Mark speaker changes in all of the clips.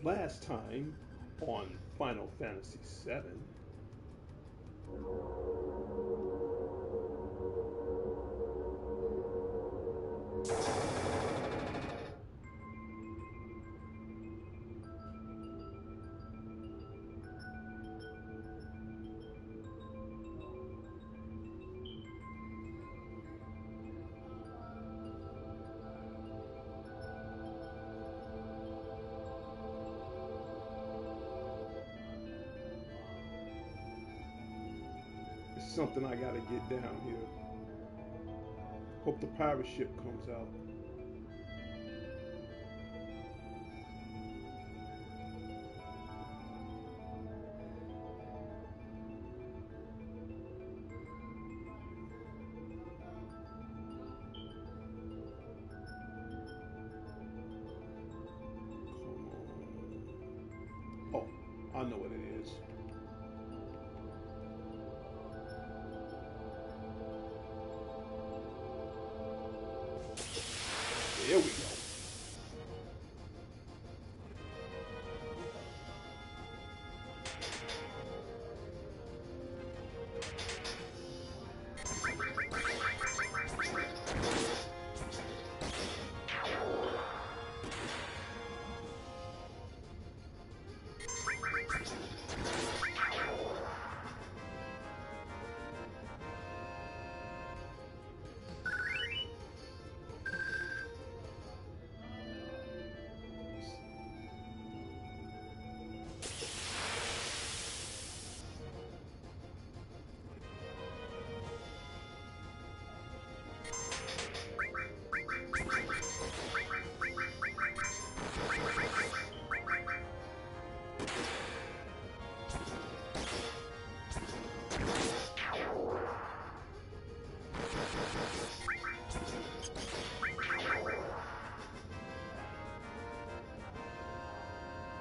Speaker 1: Last time on Final Fantasy VII, it's something I gotta get down here. Hope the pirate ship comes out. Come on. Oh, I know what it is. There we go.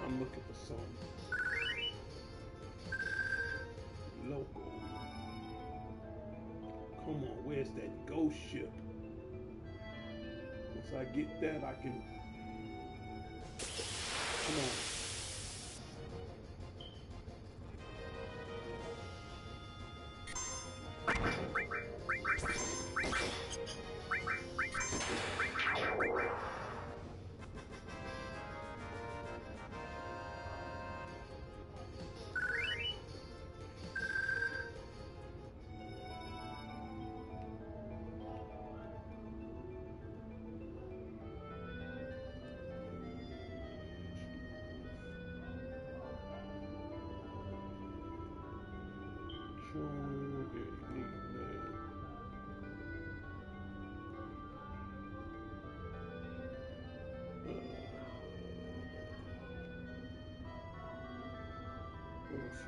Speaker 1: I'm looking for some local. Come on, where's that ghost ship? Once I get that, I can. Come on. Let's see.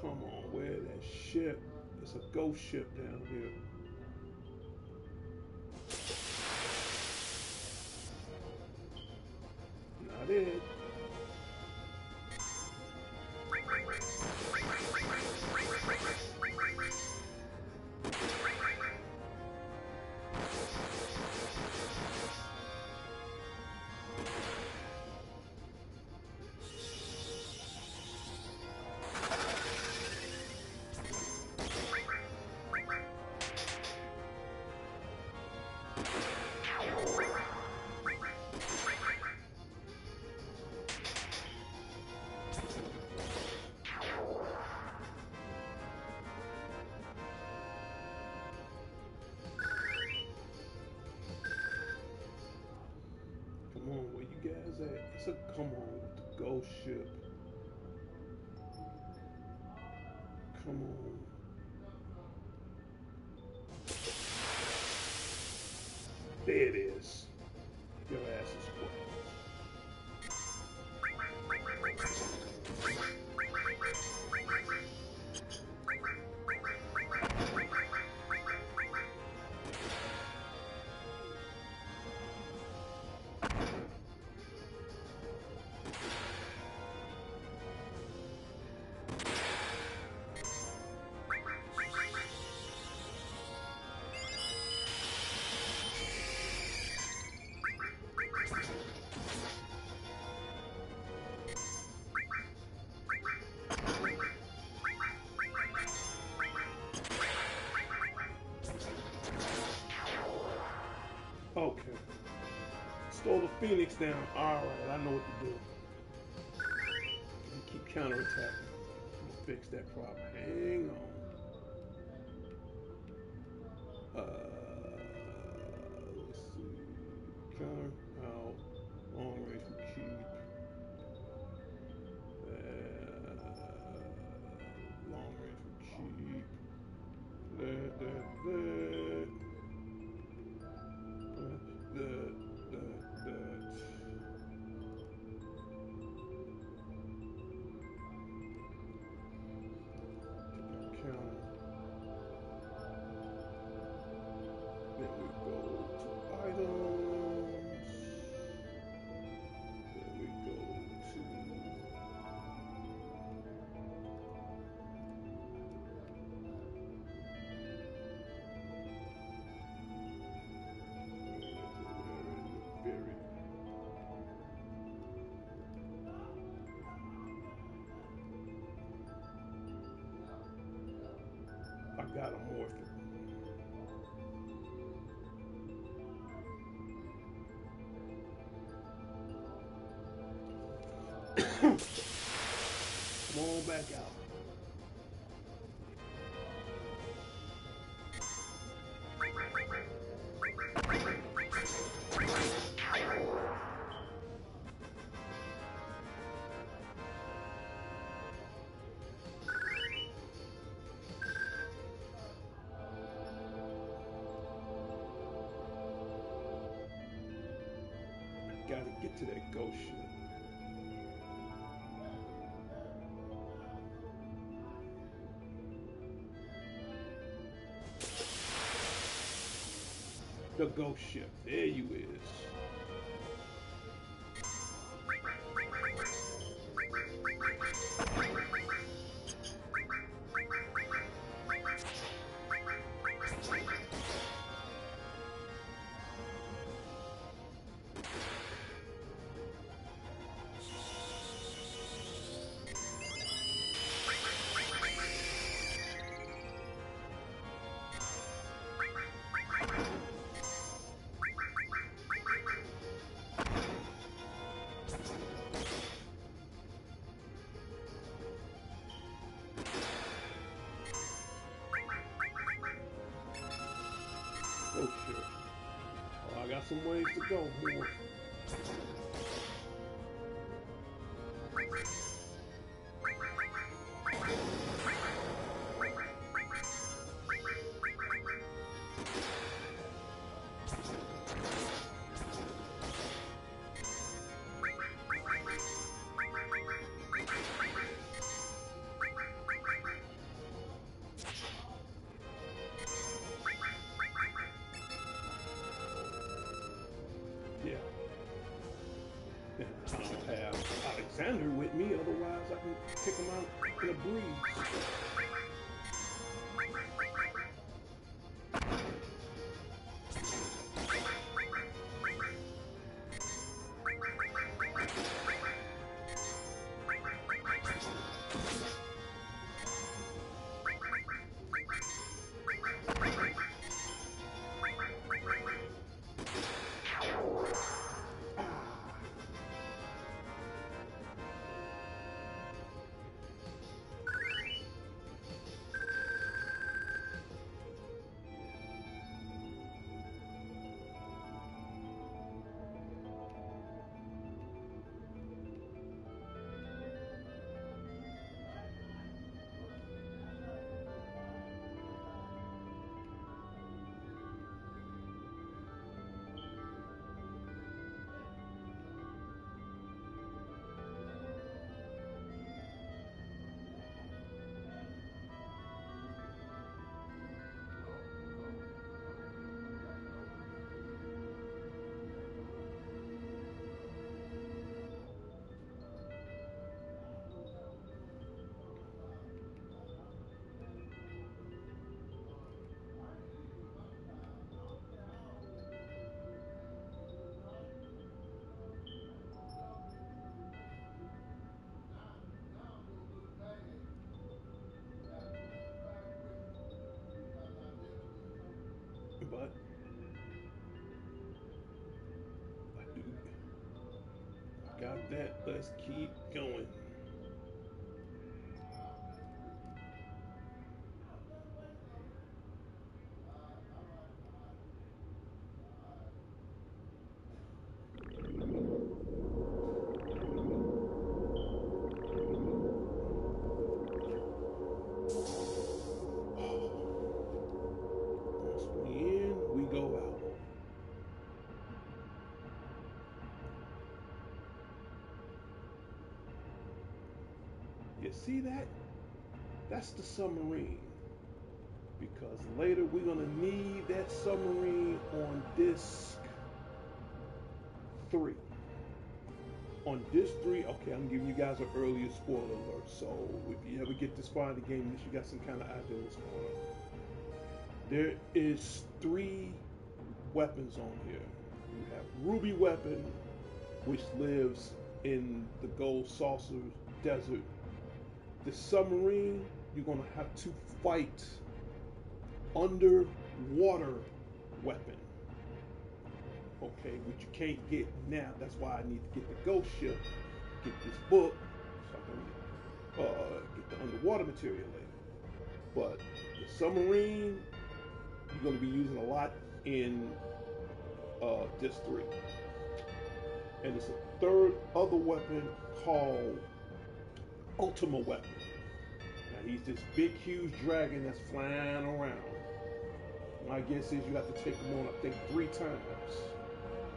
Speaker 1: Come on, where that ship? It's a ghost ship down here. Not it. Come on, where you guys at? It's a come on with the ghost ship. Come on. There it is. Your ass is quick. Okay. Stole the Phoenix down. Alright, I know what to do. You keep counterattacking. I'm gonna fix that problem. Hang on. Let's see. Counter out. Long range we keep. Long range we keep. That. Counter. Then we go to items. Then we go to I got a morphin. Come on back out. Gotta get to that ghost ship. The ghost ship. There you is. Oh shit. Oh, I got some ways to go, boy. Yeah. And I don't have Alexander with me, otherwise I can pick him out in a breeze. that. Let's keep going. Once we in, we go out. You see that? That's the submarine. Because later we're going to need that submarine on disc 3. On disc 3, okay, I'm giving you guys an earlier spoiler alert. So if you ever get this far in the game, at least you got some kind of idea what's going on. There is 3 weapons on here. You have Ruby Weapon, which lives in the Gold Saucer Desert. The submarine, you're going to have to fight underwater weapon. Okay, which you can't get now. That's why I need to get the ghost ship, get this book, so I can get the underwater material later. But the submarine, you're going to be using a lot in disc 3. And it's a third other weapon called Ultima Weapon. Now he's this big, huge dragon that's flying around. My guess is you have to take him on, I think, 3 times.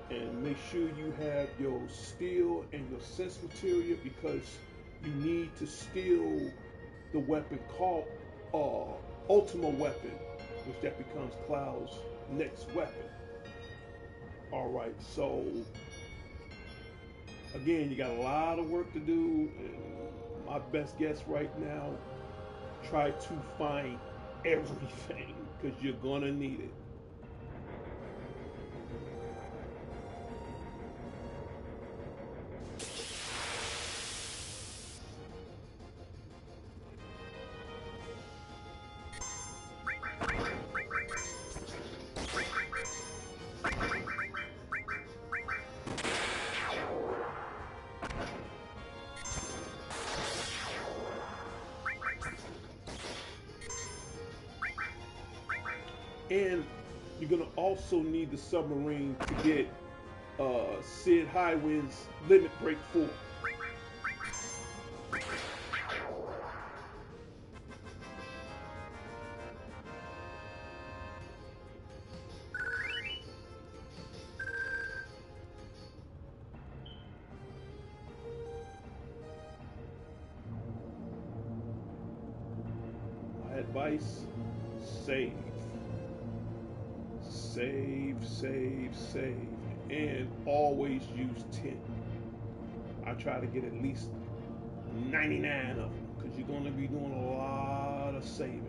Speaker 1: And make sure you have your steel and your sense material, because you need to steal the weapon called Ultima Weapon, which that becomes Cloud's next weapon. Alright, so again, you got a lot of work to do, and my best guess right now, try to find everything, because you're gonna need it. And you're going to also need the submarine to get Sid Highwind's Limit Break 4. My advice, save. Save, and always use 10. I try to get at least 99 of them, because you're going to be doing a lot of saving.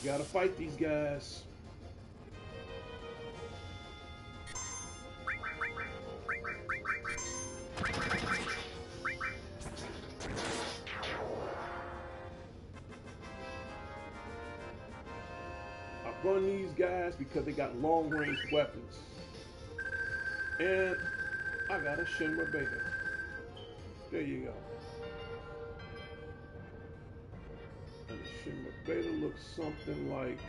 Speaker 1: You gotta fight these guys. I run these guys because they got long range weapons. And I got a Shinra Beta. There you go. And the Shinra Beta looks something like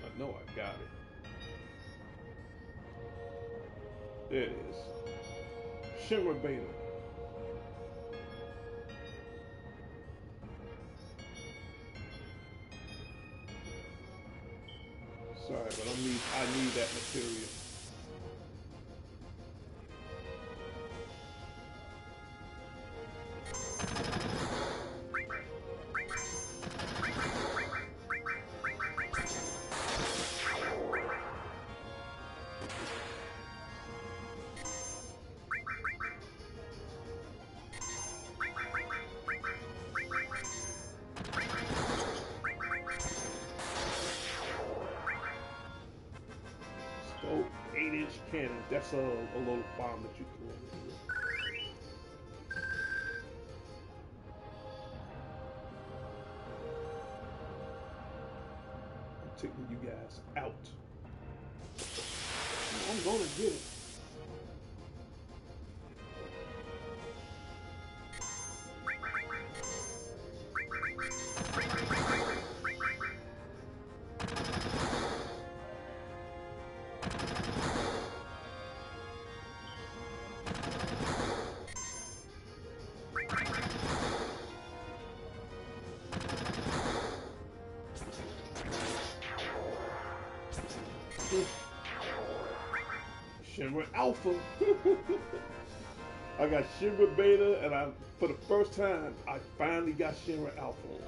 Speaker 1: I know I got it. There it is. Shinra Beta. Sorry, but I need that material. That's a little bomb that you can run. I'm taking you guys out. I'm gonna get it. Shinra Alpha. I got Shinra Beta, and for the first time, I finally got Shinra Alpha on.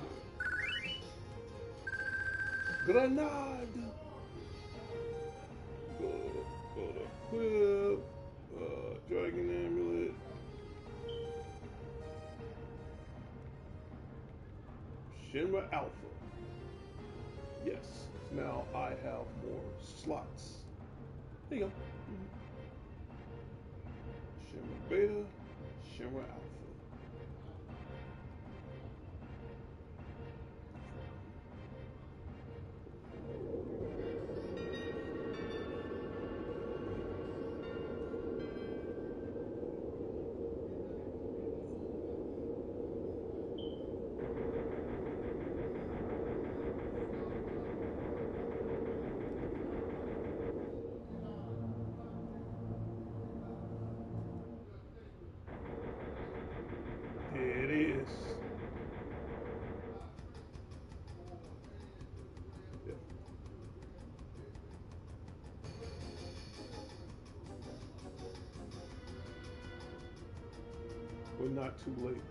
Speaker 1: Grenade. Go to equip. Dragon Amulet. Shinra Alpha. Yes. Now I have more slots. There you go. Shinra Beta, Shinra Alpha. It is. Yeah. We're not too late.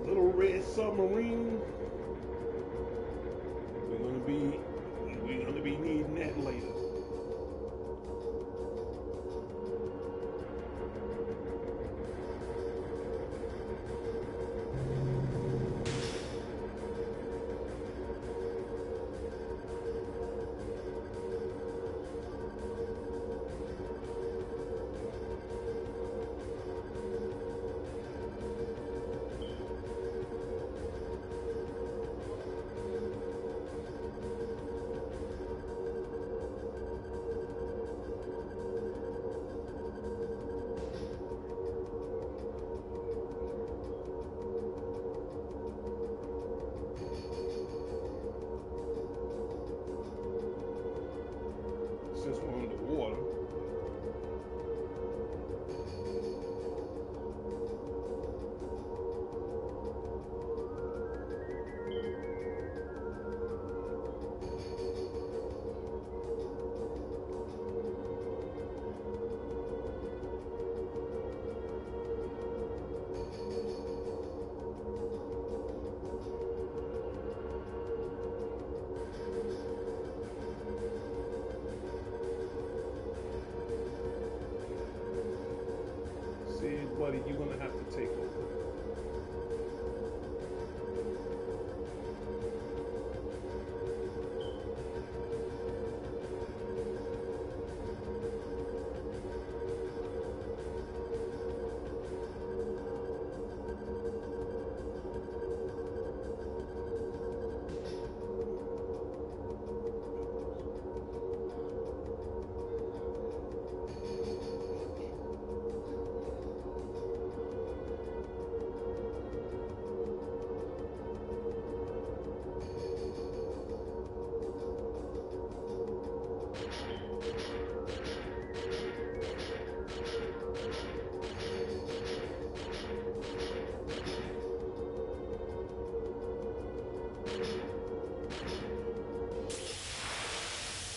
Speaker 1: Little red submarine. We're gonna be needing that later. Since we're on the water. Buddy, you're gonna have to take over.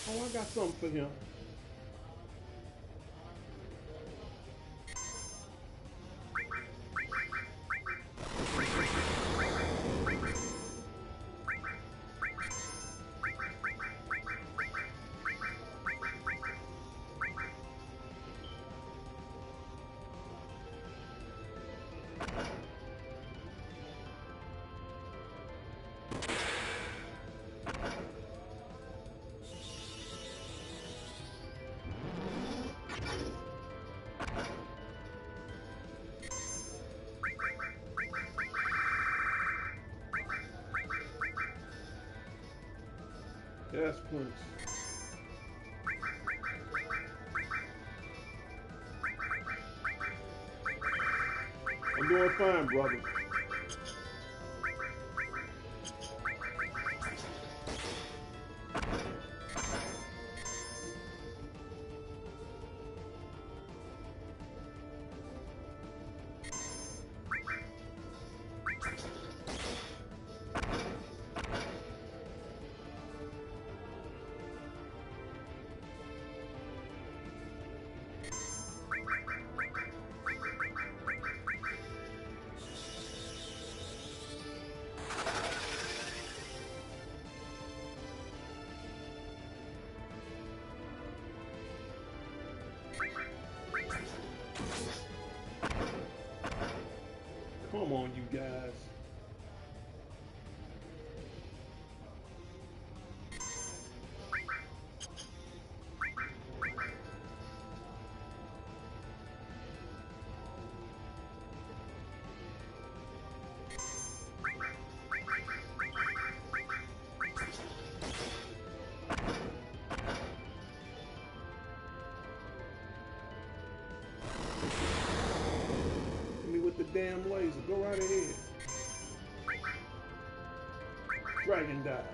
Speaker 1: Oh, I got something for him. Yes, Prince. I'm doing fine, brother. Come on, you guys. Hit me with the damn laser. Go right ahead. Dragon dive.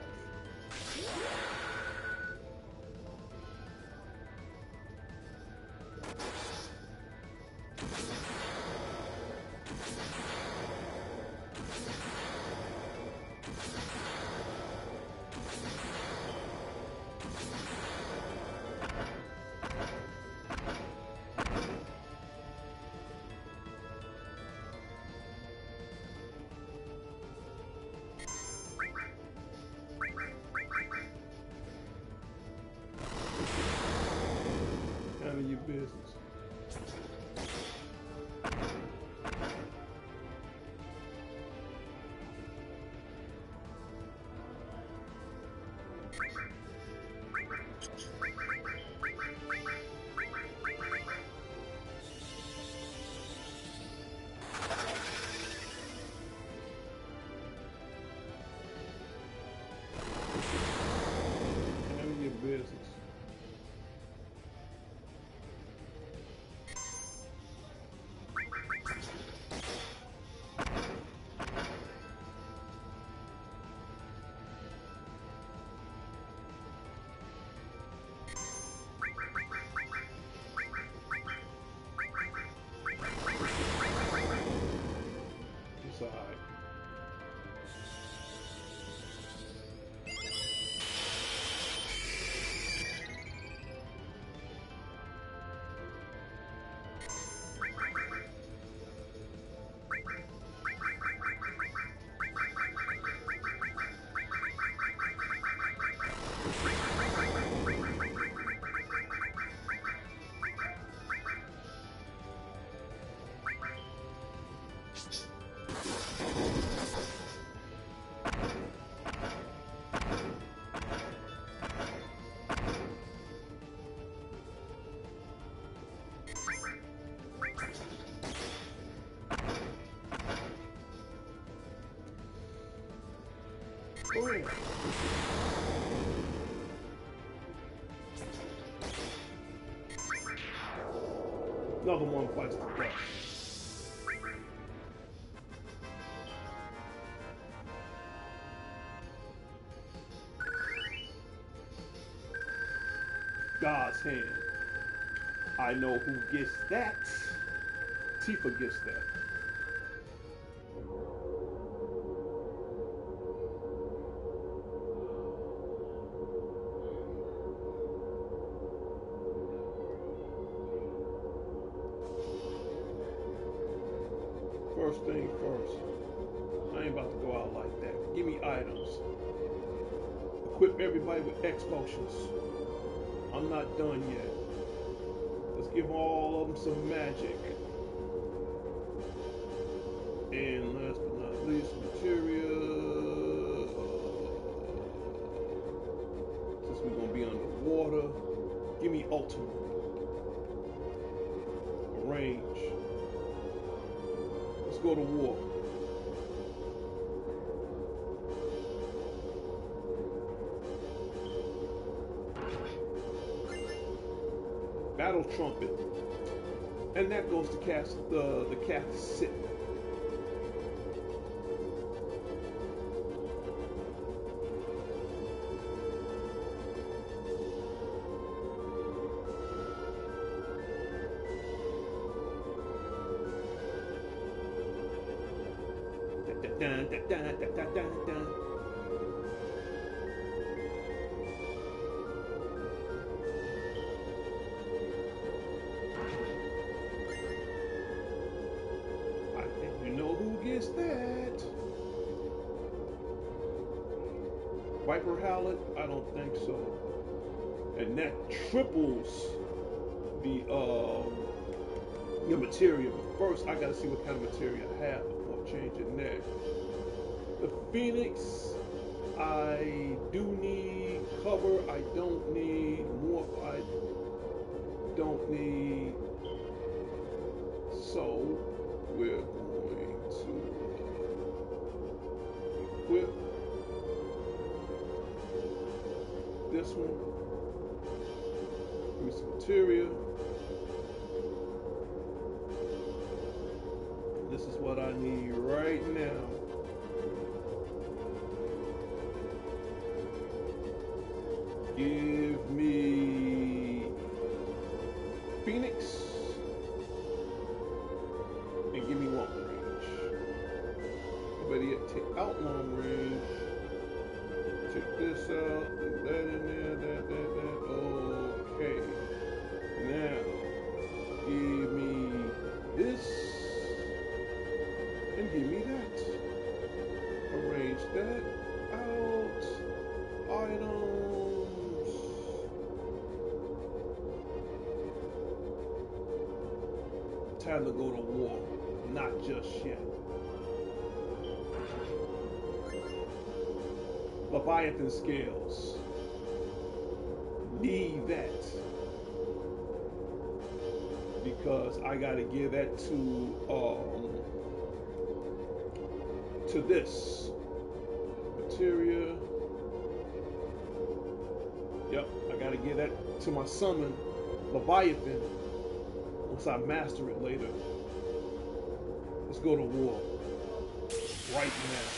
Speaker 1: None of your business. None of your business. It's all right. Go ahead. Another one bites the dust. God's hand. I know who gets that. Tifa gets that. First thing first. I ain't about to go out like that. Give me items. Equip everybody with X potions. I'm not done yet. Let's give all of them some magic. And last but not least, materia. Since we're gonna be underwater, give me ultimate. Range. Let's go to war. Battle trumpet. And that goes to cast the cast sit. Dun, dun, dun, dun, dun, dun, dun. I think you know who gets that. Viper Howlet? I don't think so. And that triples the material. But first, I gotta see what kind of material I have before changing that. The Phoenix, I do need cover. I don't need more. I don't need. So we're going to equip this one. Give me some material. This is what I need right now. Give me Phoenix and give me long range. Better yet, take out long range. Take this out, leave that in there, that. Okay. Now, give me this and give me that. Arrange that out. Items. Time to go to war. Not just yet. Leviathan scales. Need that. Because I gotta give that to this. Materia. Yep, I gotta give that to my summon, Leviathan, once I master it later. Let's go to war. Right now.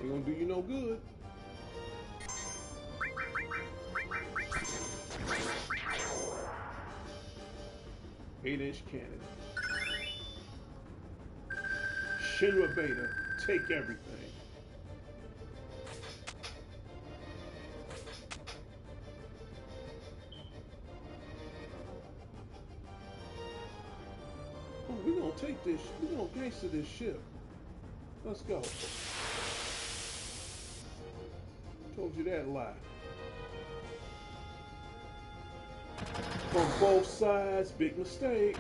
Speaker 1: Ain't gonna do you no good. Eight-inch cannon. Shinra Beta, take everything. Oh, we're gonna take this, we're gonna gangster this ship. Let's go. Told you that lie. From both sides, big mistake.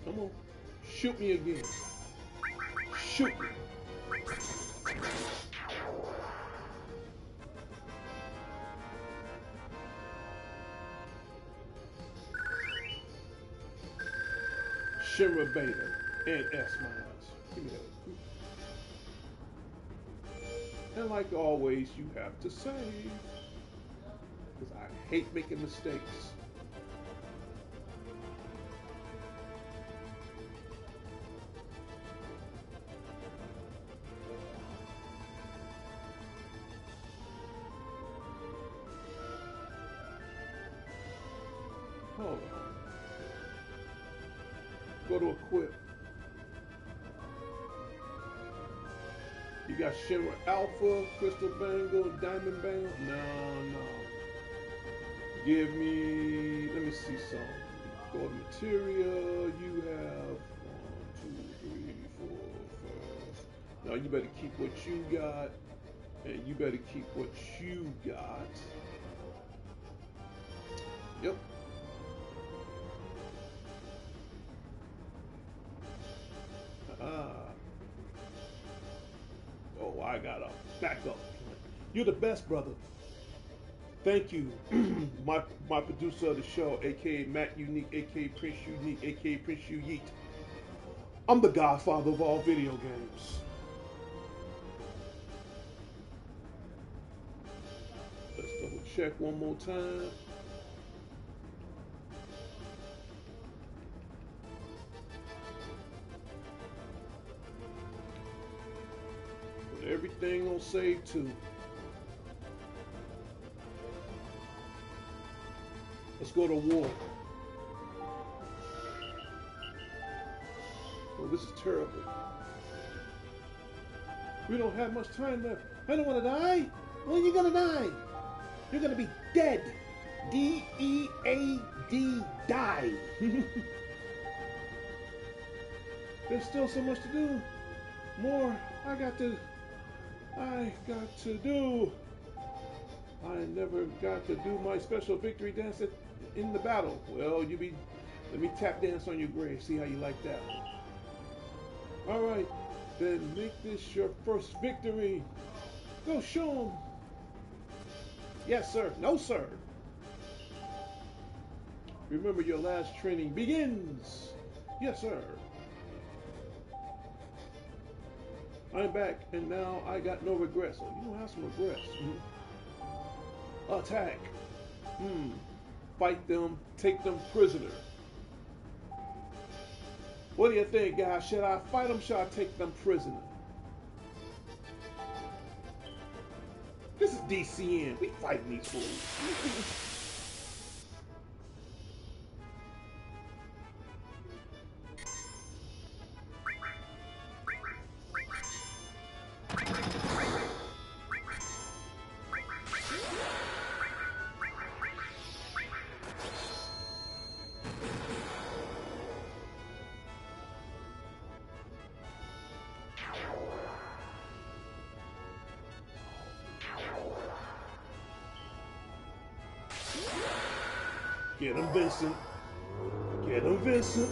Speaker 1: Come on. Shoot me again. Shoot me. Shinra Beta and S mines. Give me that. And like always, you have to save. Because I hate making mistakes. Hold on. Go to equip. You got Shinra Alpha, Crystal Bangle, Diamond Bangle. No. Give me, let me see some. Go to material. You have 1, 2, 3, 4, 5. Now you better keep what you got, and you better keep what you got. Yep. Oh, I gotta back up. You're the best, brother. Thank you, my producer of the show, aka Matt Unique, aka Prince Unique, aka Prince Yeet. I'm the godfather of all video games. Let's double check one more time. Put everything on save too. Let's go to war. Oh, this is terrible. We don't have much time left. I don't want to die. When are you gonna die? You're gonna be dead. D-E-A-D, die. There's still so much to do. More. I got to do. I never got to do my special victory dance in the battle. Well, let me tap dance on your grave. See how you like that. All right, then make this your first victory. Go show them. Yes, sir. No, sir. Remember, your last training begins. Yes, sir. I'm back, and now I got no regrets. Oh, you don't have some regrets. Attack. Fight them. Take them prisoner. What do you think, guys? Should I fight them? Should I take them prisoner? This is DCN. We fighting these fools. Get him, Vincent. Get him, Vincent.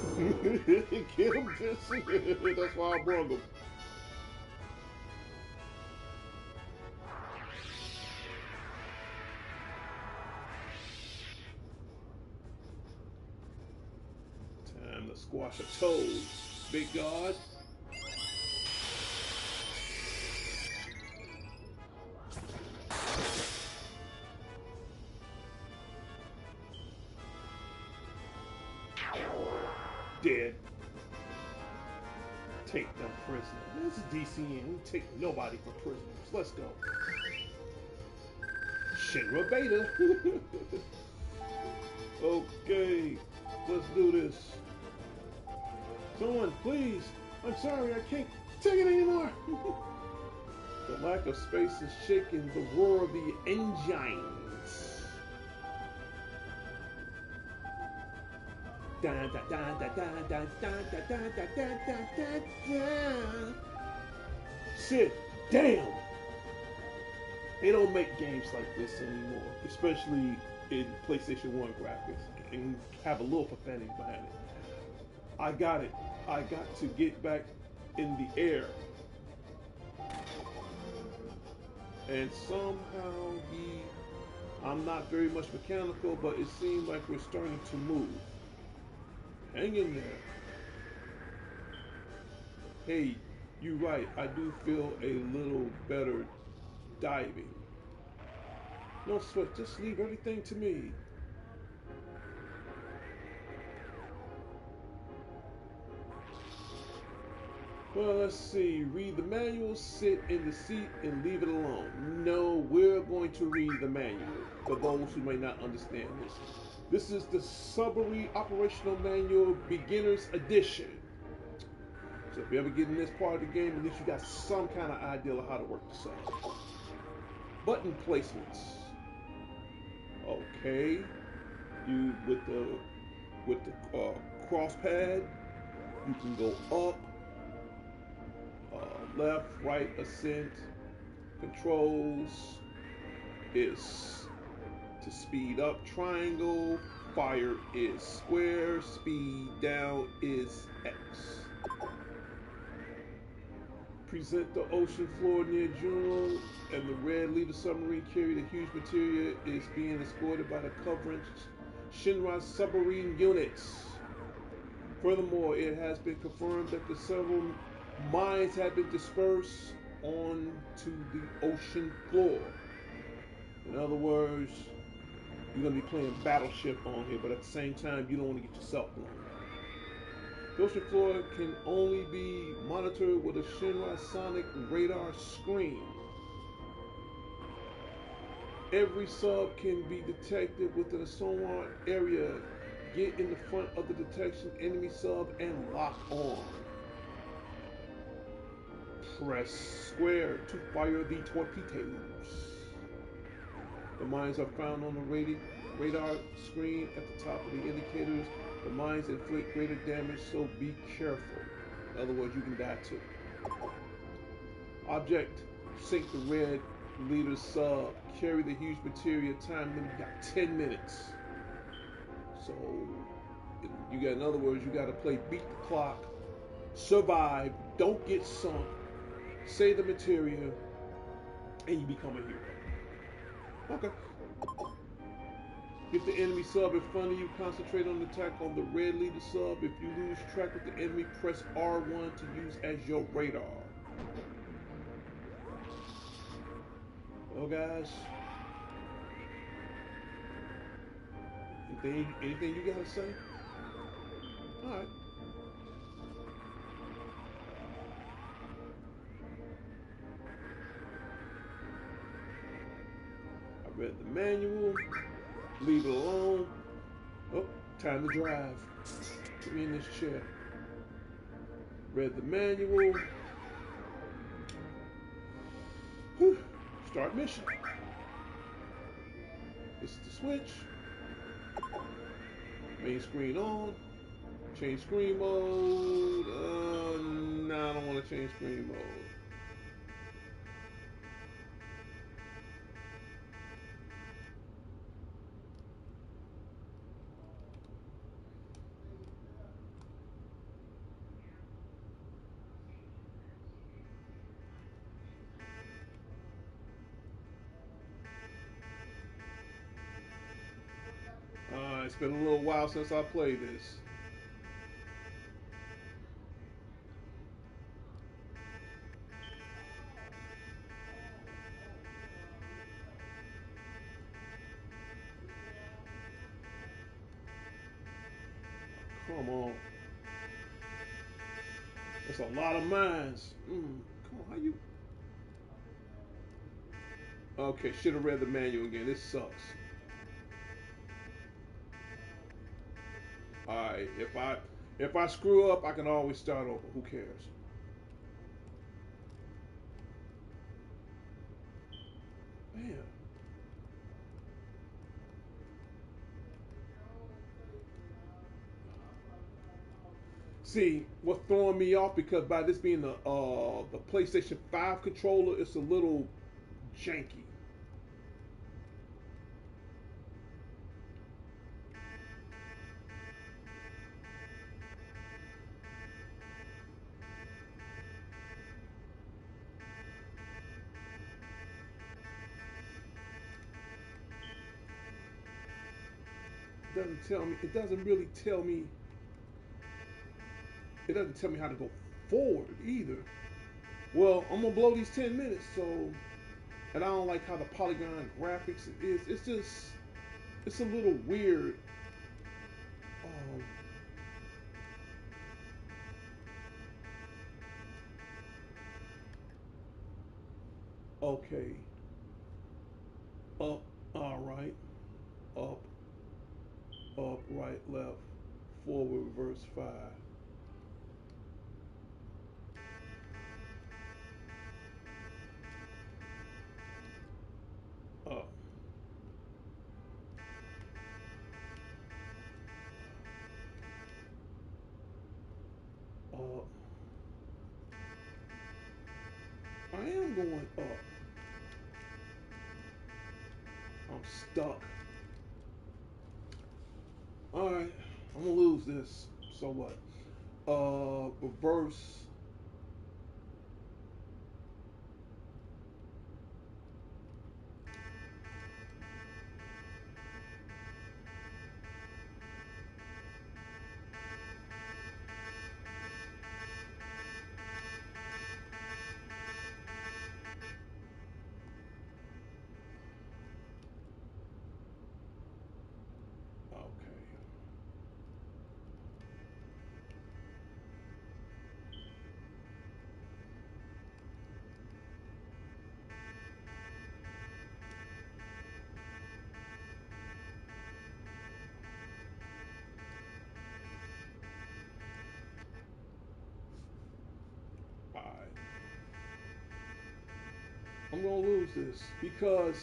Speaker 1: Get him, Vincent. That's why I brought him. Time to squash a toad, big god. Dead. Take them prisoners. This is DCN. We take nobody for prisoners. Let's go. Shinra Beta. Okay, let's do this. Someone, please. I'm sorry, I can't take it anymore. The lack of space is shaking the roar of the engines. Sit down. They don't make games like this anymore, especially in PlayStation 1 graphics, and have a little profanity behind it. I got it. I got to get back in the air. And somehow I'm not very much mechanical, but it seems like we're starting to move. Hang in there. Hey, you're right. I do feel a little better diving. No sweat. Just leave everything to me. Well, let's see. Read the manual, sit in the seat, and leave it alone. No, we're going to read the manual for those who may not understand this. This is the Submarine Operational Manual Beginner's Edition. So if you ever get in this part of the game, at least you got some kind of idea of how to work the sub. Button placements. Okay. You with the cross pad, you can go up, left, right, ascent. Controls is to speed up triangle, fire is square, speed down is X. Present the ocean floor near Juno, and the red leader submarine carried a huge material is being escorted by the covering Shinra submarine units. Furthermore, it has been confirmed that the several mines have been dispersed onto the ocean floor. In other words, you're going to be playing Battleship on here, but at the same time, you don't want to get yourself blown. The ocean floor can only be monitored with a Shinra sonic radar screen. Every sub can be detected within a sonar area. Get in the front of the detection enemy sub and lock on. Press square to fire the torpedoes. The mines are found on the radar screen at the top of the indicators. The mines inflict greater damage, so be careful. In other words, you can die too. Object, sink the red leader sub. Carry the huge material. Time limit, you got 10 minutes. So, you got, in other words, you got to play beat the clock, survive, don't get sunk, save the material, and you become a hero. Okay. Get the enemy sub in front of you. Concentrate on the attack on the red leader sub. If you lose track of the enemy, press R1 to use as your radar. Well, guys. Anything you gotta say? All right. I read the manual. Leave it alone. Oh, time to drive. Put me in this chair. Read the manual. Whew. Start mission. This is the switch. Main screen on. Change screen mode. No, I don't want to change screen mode. It's been a little while since I played this. Come on. That's a lot of mines. Come on, how you... Okay, should have read the manual again. This sucks. Alright, if I screw up, I can always start over. Who cares? Man. See, what's throwing me off, because by this being the PlayStation 5 controller, it's a little janky. doesn't tell me. It doesn't really tell me. It doesn't tell me how to go forward either. Well, I'm gonna blow these 10 minutes, so and I don't like how the polygon graphics is. It's just it's a little weird. Um, okay, up, all right, up, up, right, left, forward, reverse, five, up, up. I am going up. I'm stuck. All right, I'm gonna lose this. So what? Reverse. Okay. All right. I'm gonna lose this because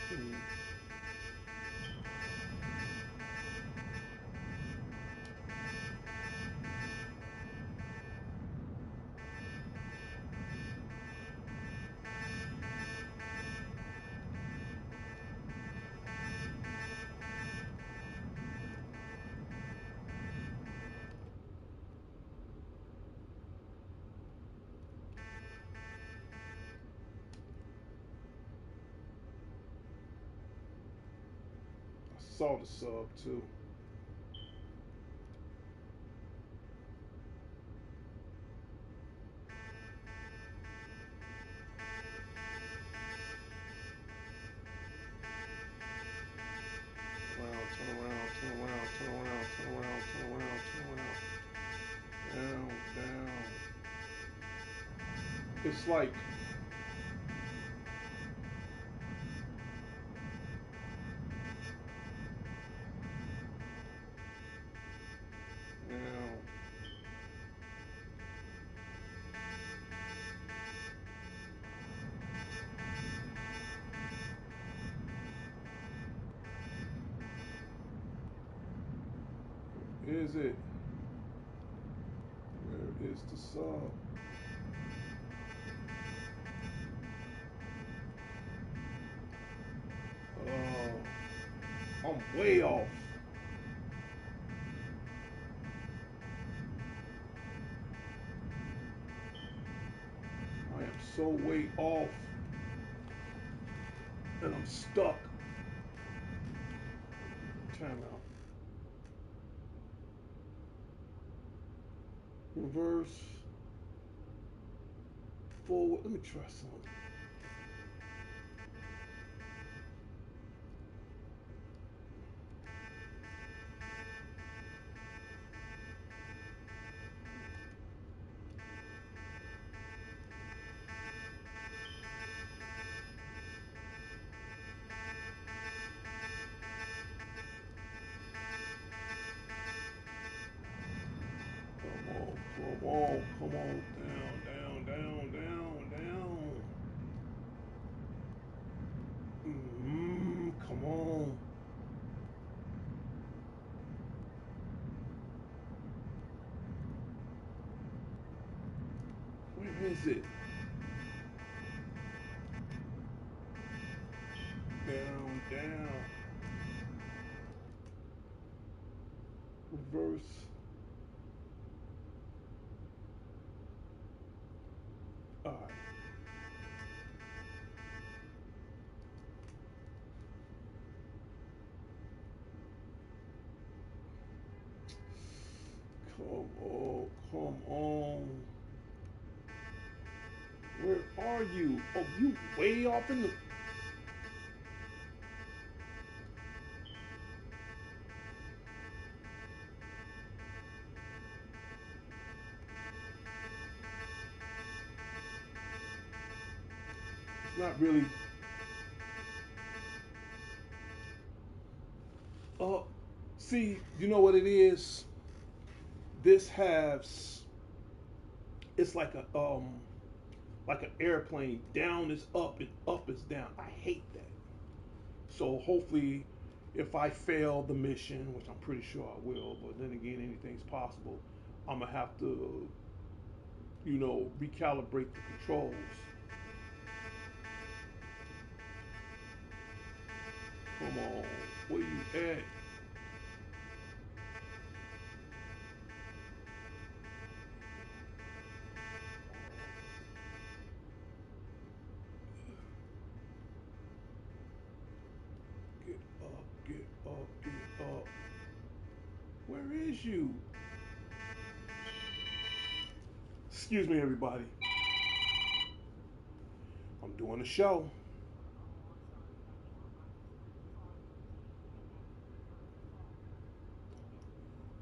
Speaker 1: hmm, I saw the sub too. Around, turn around, turn around, turn around, turn around, turn around, turn around. Down, down. It's like now. Is it? Where is the sub? I'm way off. I am so way off, and I'm stuck. Time out. Reverse, forward. Let me try something. come on, down, down, down, down, down. Come on. Where is it? Down, down. Reverse. All right. Come on, come on. Where are you? Oh, you way off in the. It's not really. Uh, see, you know what it is? This has. It's like an airplane. Down is up and up is down. I hate that. So hopefully, if I fail the mission, which I'm pretty sure I will, but then again, anything's possible. I'm gonna have to, recalibrate the controls. Come on, where you at? Get up, get up, get up. Where is you? Excuse me, everybody. I'm doing a show.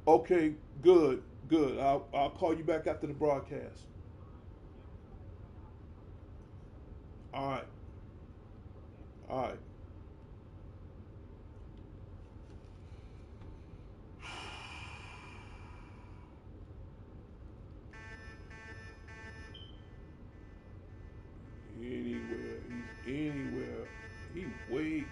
Speaker 1: Okay, good, good. I'll call you back after the broadcast. All right, all right. Anywhere, he's anywhere. He way.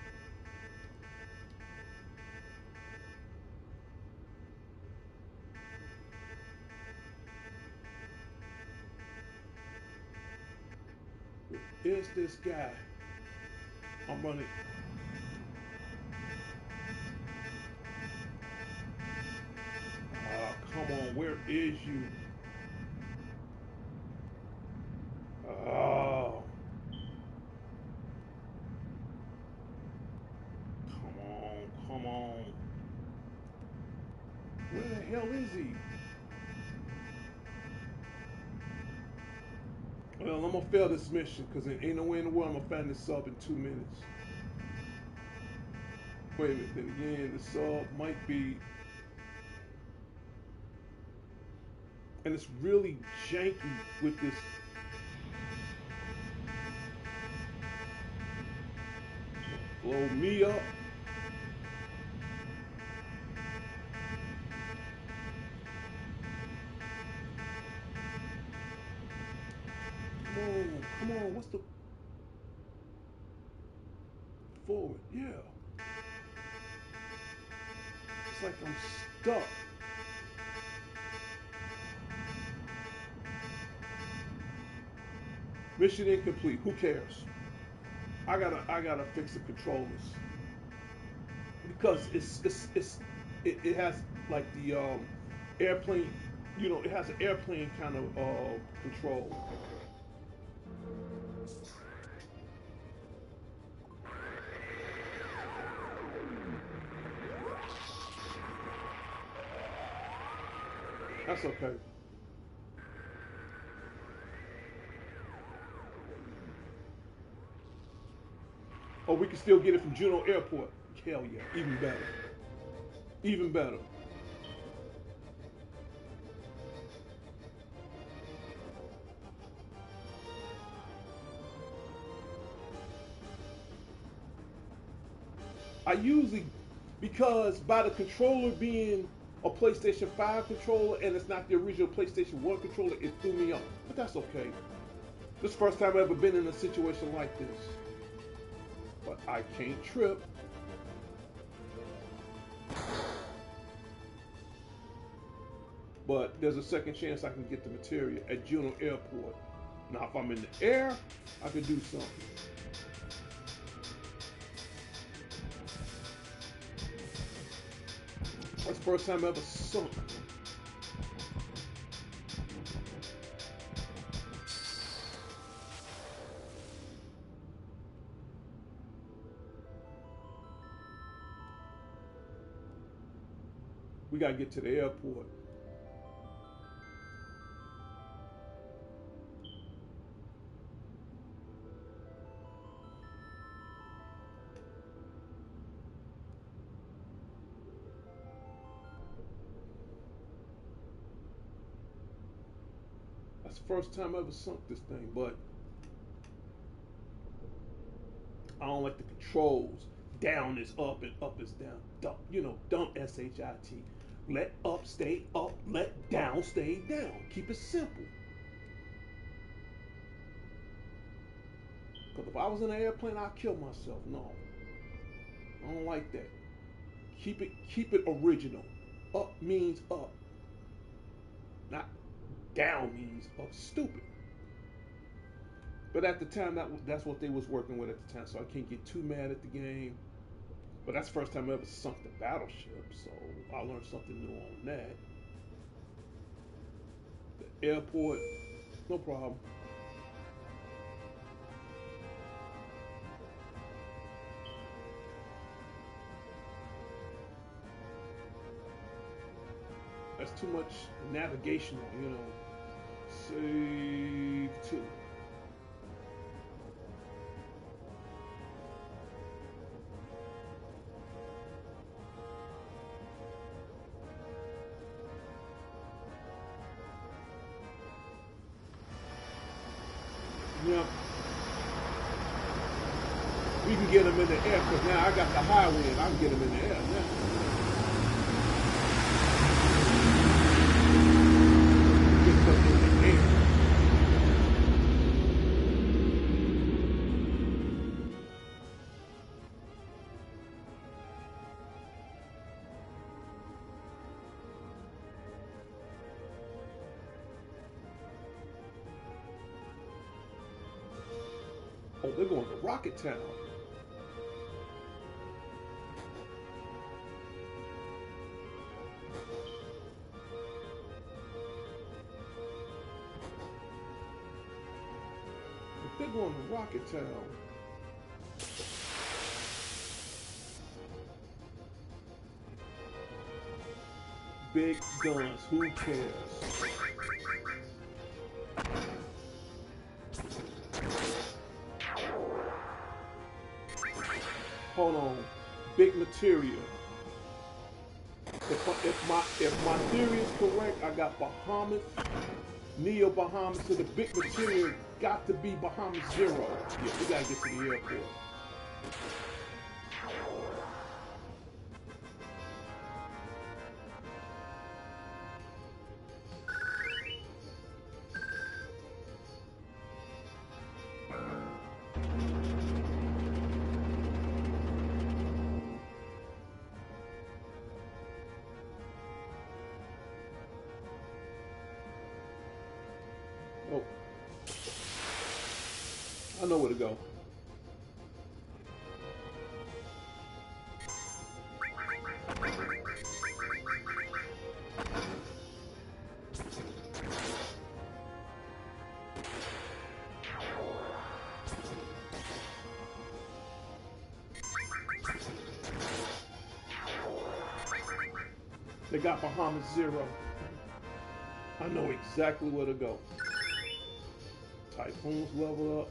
Speaker 1: Is this guy? I'm running. Come on, where is you? Oh, come on, come on. Where the hell is he? Well, I'm gonna fail this mission because there ain't no way in the world I'm gonna find this sub in 2 minutes. Wait a minute, then again, the sub might be, and it's really janky with this. Blow me up. Come on, what's the forward? Yeah. It's like I'm stuck. Mission incomplete. Who cares? I gotta fix the controllers because it has like the airplane. It has an airplane kind of control. That's okay. Or we can still get it from Juneau Airport. Hell yeah, even better. Even better. I usually, because by the controller being a PlayStation 5 controller and it's not the original PlayStation 1 controller, it threw me off. But that's okay. This is the first time I've ever been in a situation like this. But I can't trip. But there's a second chance I can get the material at Juneau Airport. Now, if I'm in the air, I could do something. That's the first time I ever sunk. We gotta get to the airport. That's the first time I ever sunk this thing, but I don't like the controls. Down is up and up is down. Dump, dump S-H-I-T. Let up stay up, let down stay down. Keep it simple. Because if I was in an airplane, I'd kill myself. No, I don't like that. Keep it original. Up means up. Not down means up. Stupid. But at the time, that's what they was working with at the time, so I can't get too mad at the game. But that's the first time I ever sunk the battleship, so I learned something new on that. The airport, no problem. That's too much navigational, Save 2. Yeah. We can get them in the air because now I got the highway and I can get them in the air now. Get them in the air. Oh, they're going to Rocket Town. If they're going to Rocket Town, big guns, who cares? Hold on, big material. If my theory is correct, I got Bahamas, Neo Bahamas, so the big material got to be Bahamas 0. Yeah, we gotta get to the airport. Oh, I know where to go. They got Bahamas 0. I know exactly where to go. Typhoons level up.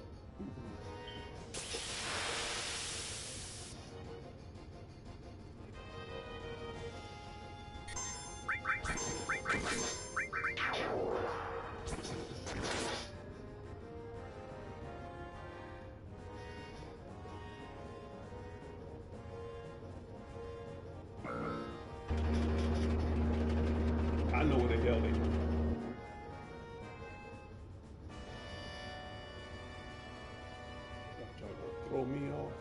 Speaker 1: throw me off.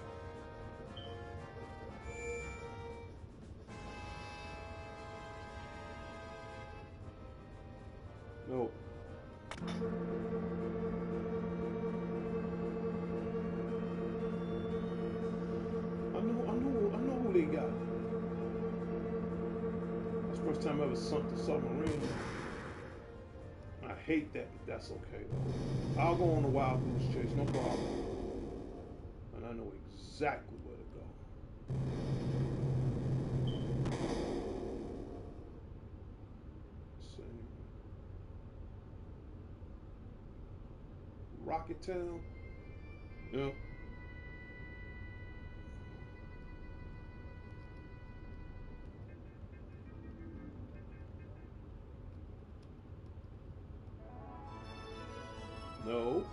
Speaker 1: No. I know who they got. That's the first time I ever sunk the submarine. I hate that, but that's okay though. I'll go on a wild goose chase, no problem. And I know exactly where to go. Let's see. Rocket Town? Yeah. No.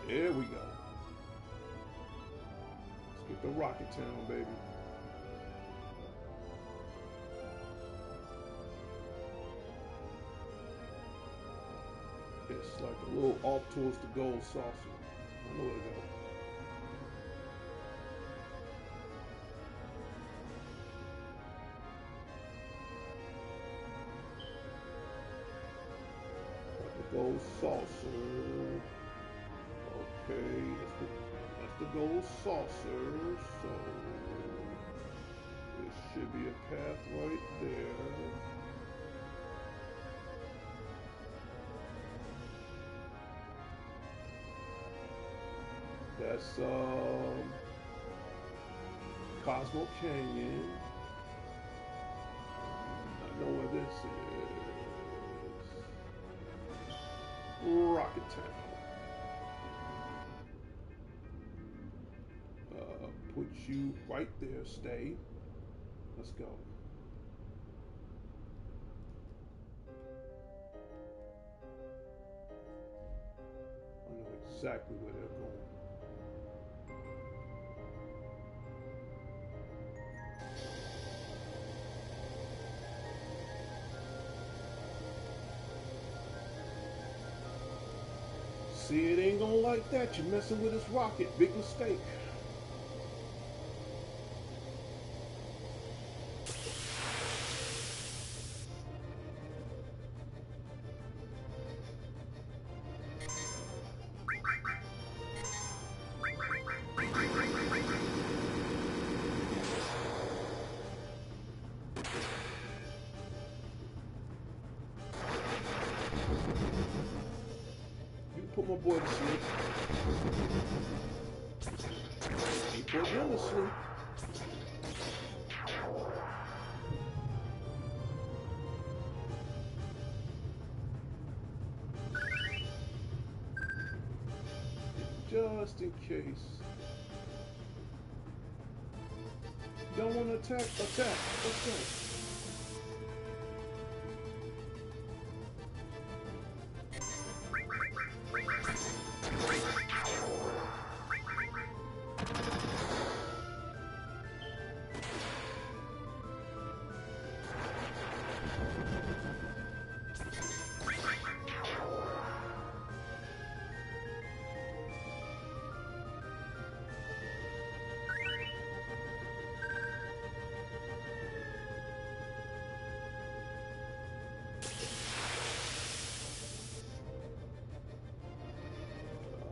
Speaker 1: There we go. Let's get the Rocket Town, baby. It's like a little off towards the gold saucer. I know where to go. Like the gold saucer. Okay, that's the gold saucer. So there should be a path right there. That's Cosmo Canyon. I know where this is. Rocket Town. Put you right there. Stay. Let's go. I know exactly where they're going. See, it ain't gonna like that. You're messing with his rocket. Big mistake. Put my boy to sleep. He put him to sleep. Just in case. Don't want to attack? Attack. Attack.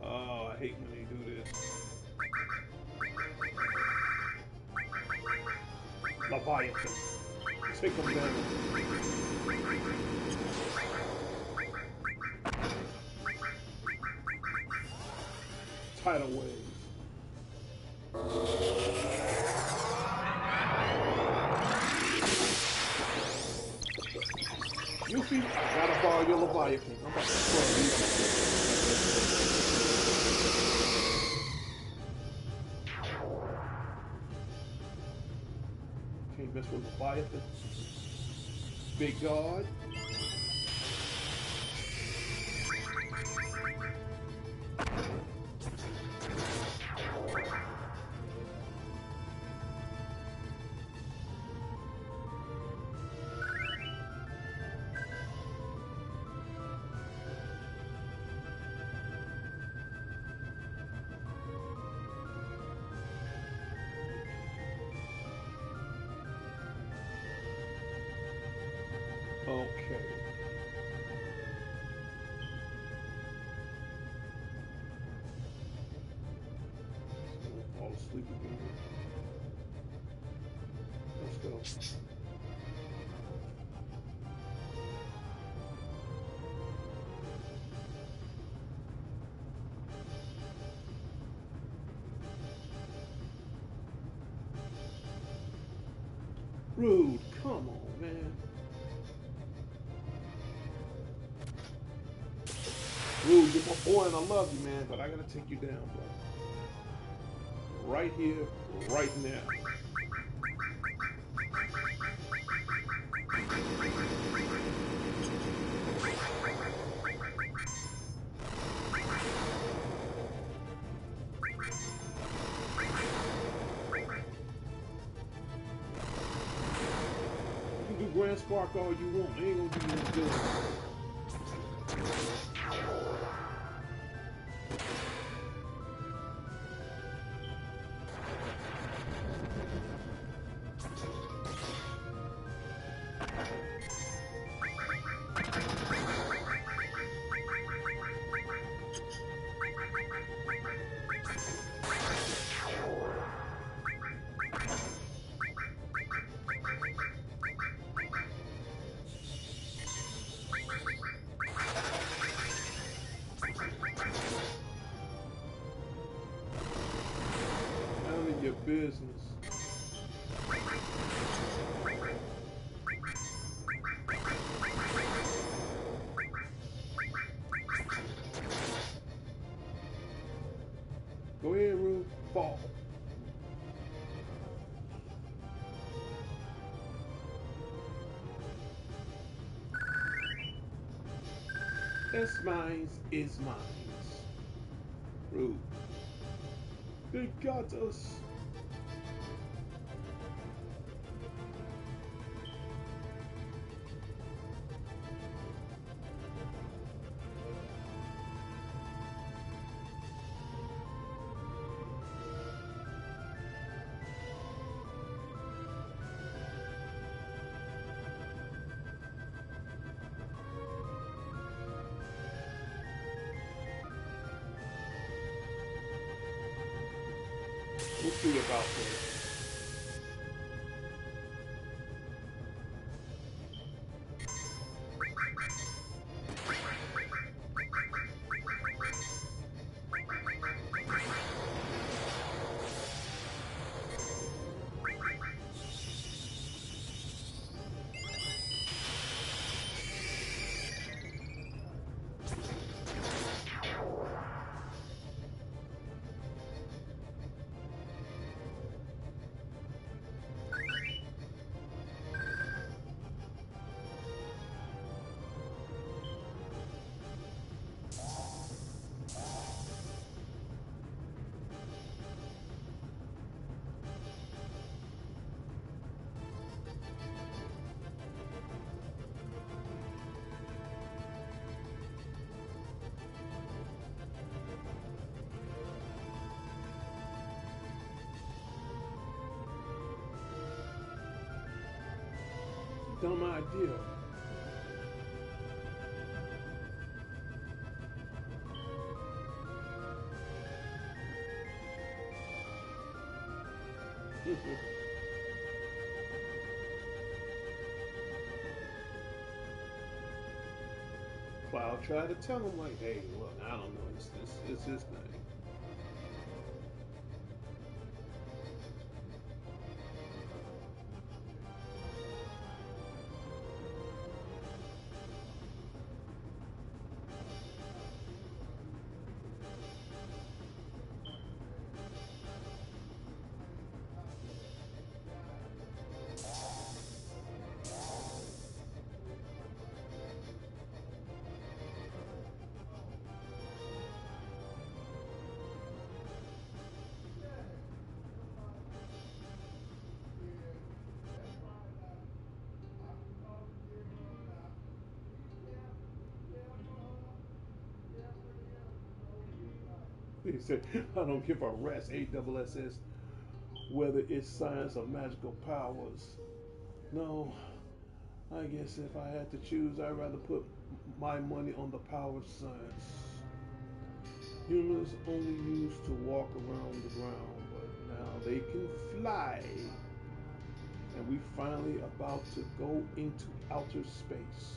Speaker 1: I hate when they do this. Leviathan. Take him down. Tidal wave. Yuffie, I gotta borrow your Leviathan. I'm about to throw you. Can't mess with Leviathan. Big God. sleep again. Let's go. Rude, come on, man. Rude, you're my boy and I love you, man, but I gotta take you down, bro. Right here, right now. You can do Grand Spark all you want. It ain't gonna do you no good. None of your business. Go ahead, Rude. Fall. That's mine is mine. Rude. They got us. We'll see about this. Dumb idea. Cloud tried to tell him like, hey, look, I don't know, it's his thing. He said, I don't give a rat's ASSS whether it's science or magical powers. No, I guess if I had to choose, I'd rather put my money on the power of science. Humans only used to walk around the ground, but Now they can fly. And we finally about to go into outer space.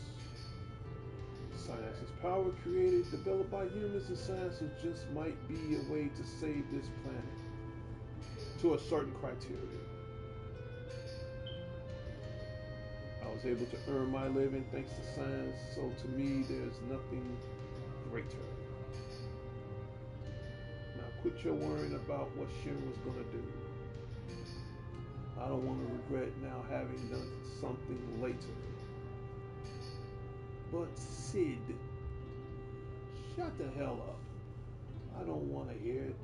Speaker 1: Science is power created, developed by humans, and science just might be a way to save this planet to a certain criteria. I was able to earn my living thanks to science, so to me there's nothing greater. Now quit your worrying about what Shin was gonna do. I don't want to regret now having done something later. But Sid, shut the hell up. I don't want to hear it.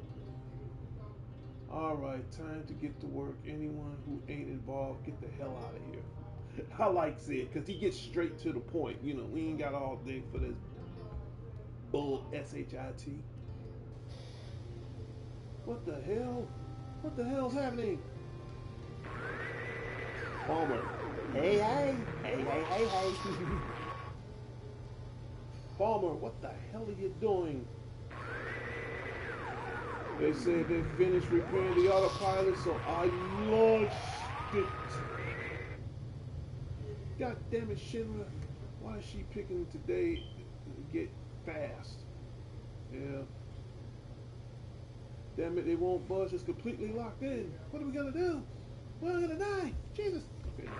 Speaker 1: Alright, time to get to work. Anyone who ain't involved, get the hell out of here. I like Sid, because he gets straight to the point. You know, we ain't got all day for this bull S-H-I-T. What the hell? What the hell's happening? Palmer. Hey, hey. Hey, hey, hey, hey. Palmer, what the hell are you doing? They said they finished repairing the autopilot, so I launched it. God damn it, Shinra. Why is she picking today to get fast? Yeah. Damn it, it won't budge. It's completely locked in. What are we gonna do? We're gonna die. Jesus. Okay.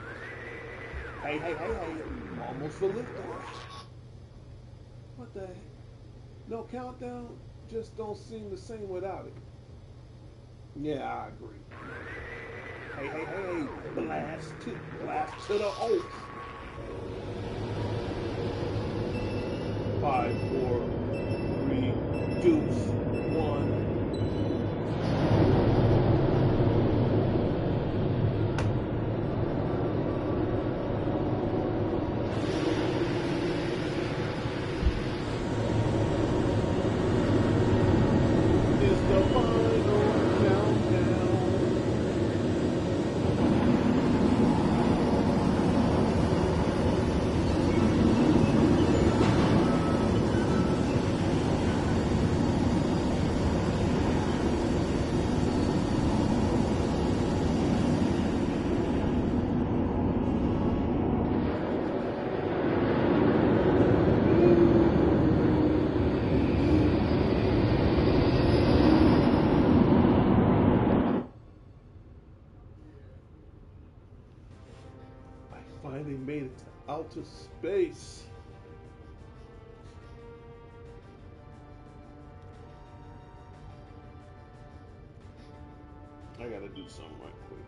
Speaker 1: Hey, hey, hey, hey. Almost for liftoff. What the heck? No countdown just don't seem the same without it. Yeah, I agree. Hey, hey, hey, blast to the oath. 5, 4, 3, deuce, 1. Finally made it to outer space. I gotta do something right quick.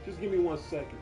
Speaker 1: Just give me 1 second.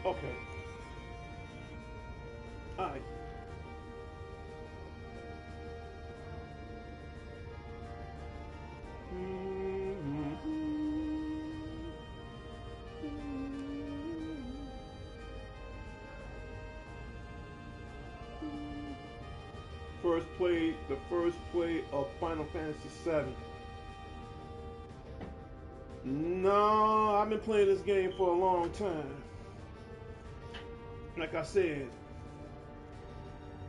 Speaker 1: Okay. All right. The first play of Final Fantasy VII. No, I've been playing this game for a long time. Like I said,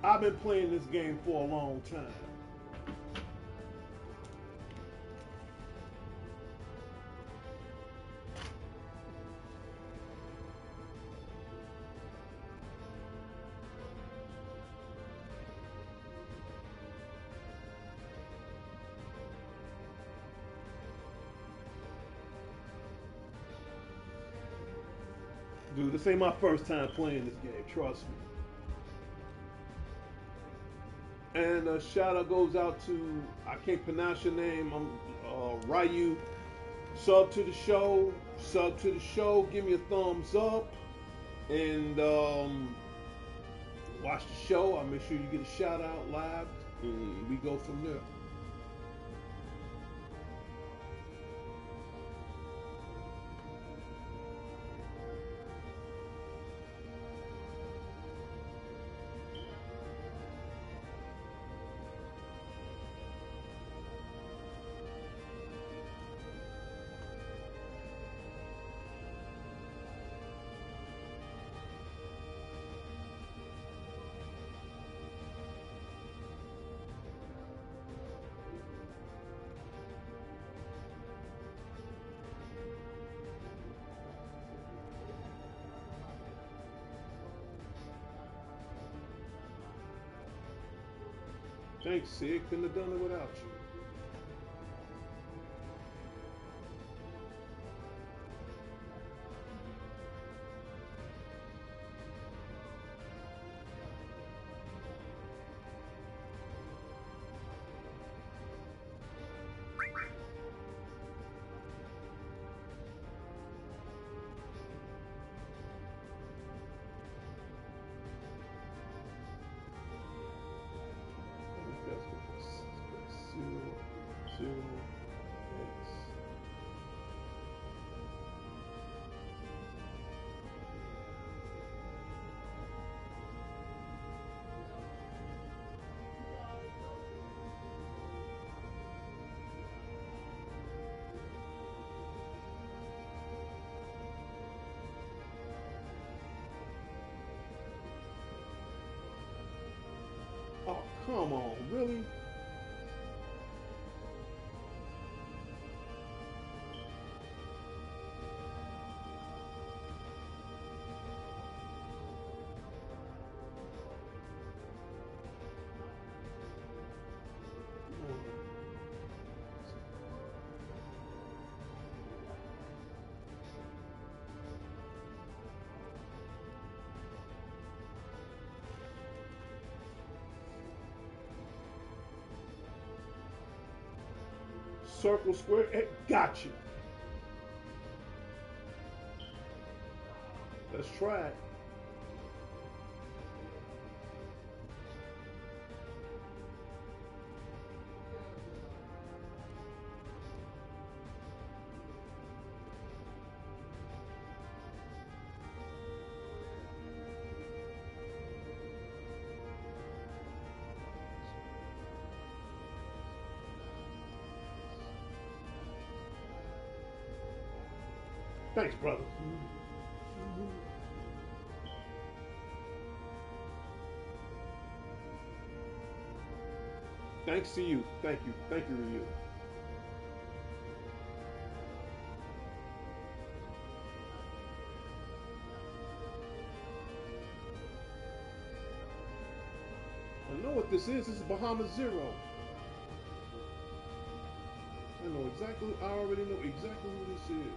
Speaker 1: I've been playing this game for a long time. Dude, this ain't my first time playing this game, trust me. And a shout out goes out to, I can't pronounce your name, I'm Ryu. Sub to the show, give me a thumbs up, and watch the show. I'll make sure you get a shout out live, and we go from there. Thanks, Sid. Couldn't have done it without you. Zero, X. Oh, come on, really? Circle, square, got you. Let's try it. Thanks, brother. Thanks to you. Thank you. Thank you, Ryu. I know what this is. This is Bahamas Zero. I already know exactly who this is.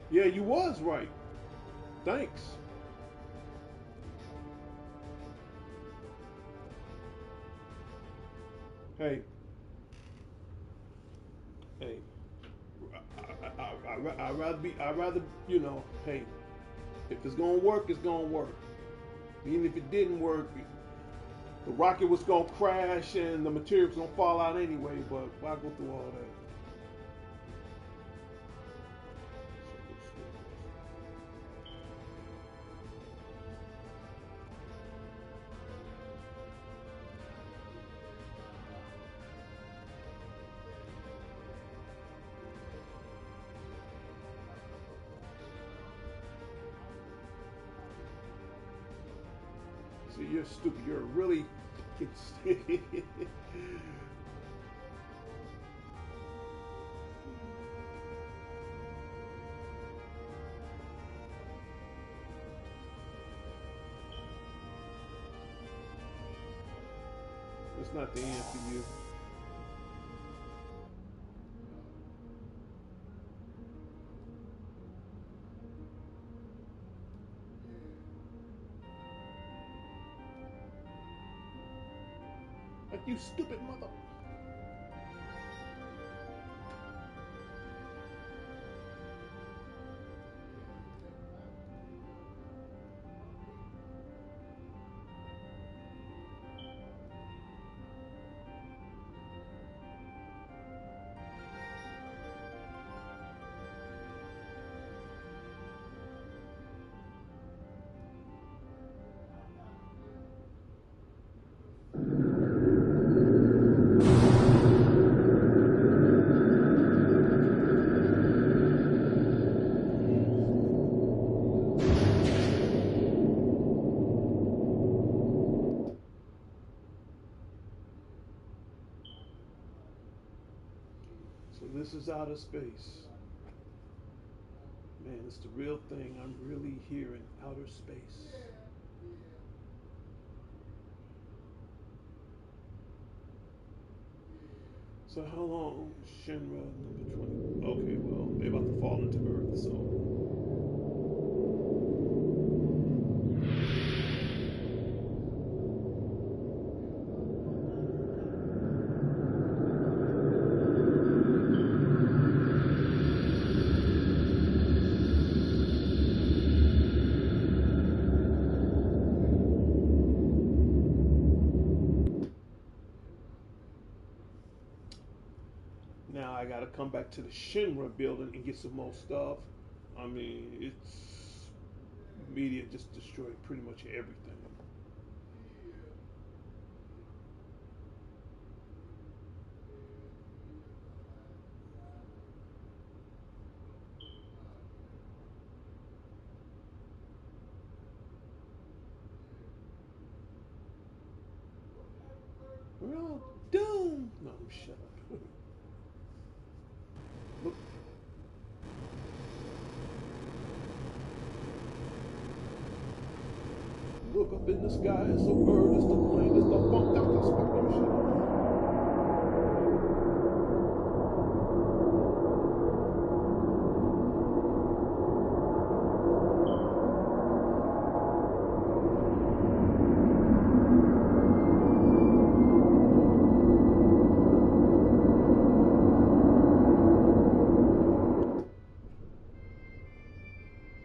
Speaker 1: Yeah, you was right. Thanks. Hey, Hey, I'd rather, hey, if it's gonna work, it's gonna work. Even if it didn't work, the rocket was gonna crash and the material was gonna fall out anyway. But why go through all that? See, you're stupid. You're really. It's not the end for you. Like, you stupid mother. So this is outer space. Man, it's the real thing. I'm really here in outer space. So how long? Shinra number 20. Okay, well, they're about to fall into Earth, so. Now I gotta come back to the Shinra building and get some more stuff. I mean, it's media just destroyed pretty much everything. We're all doomed. No, shut up. Look, look up in the sky. It's a bird. It's the plane. It's the bump. That's the shit.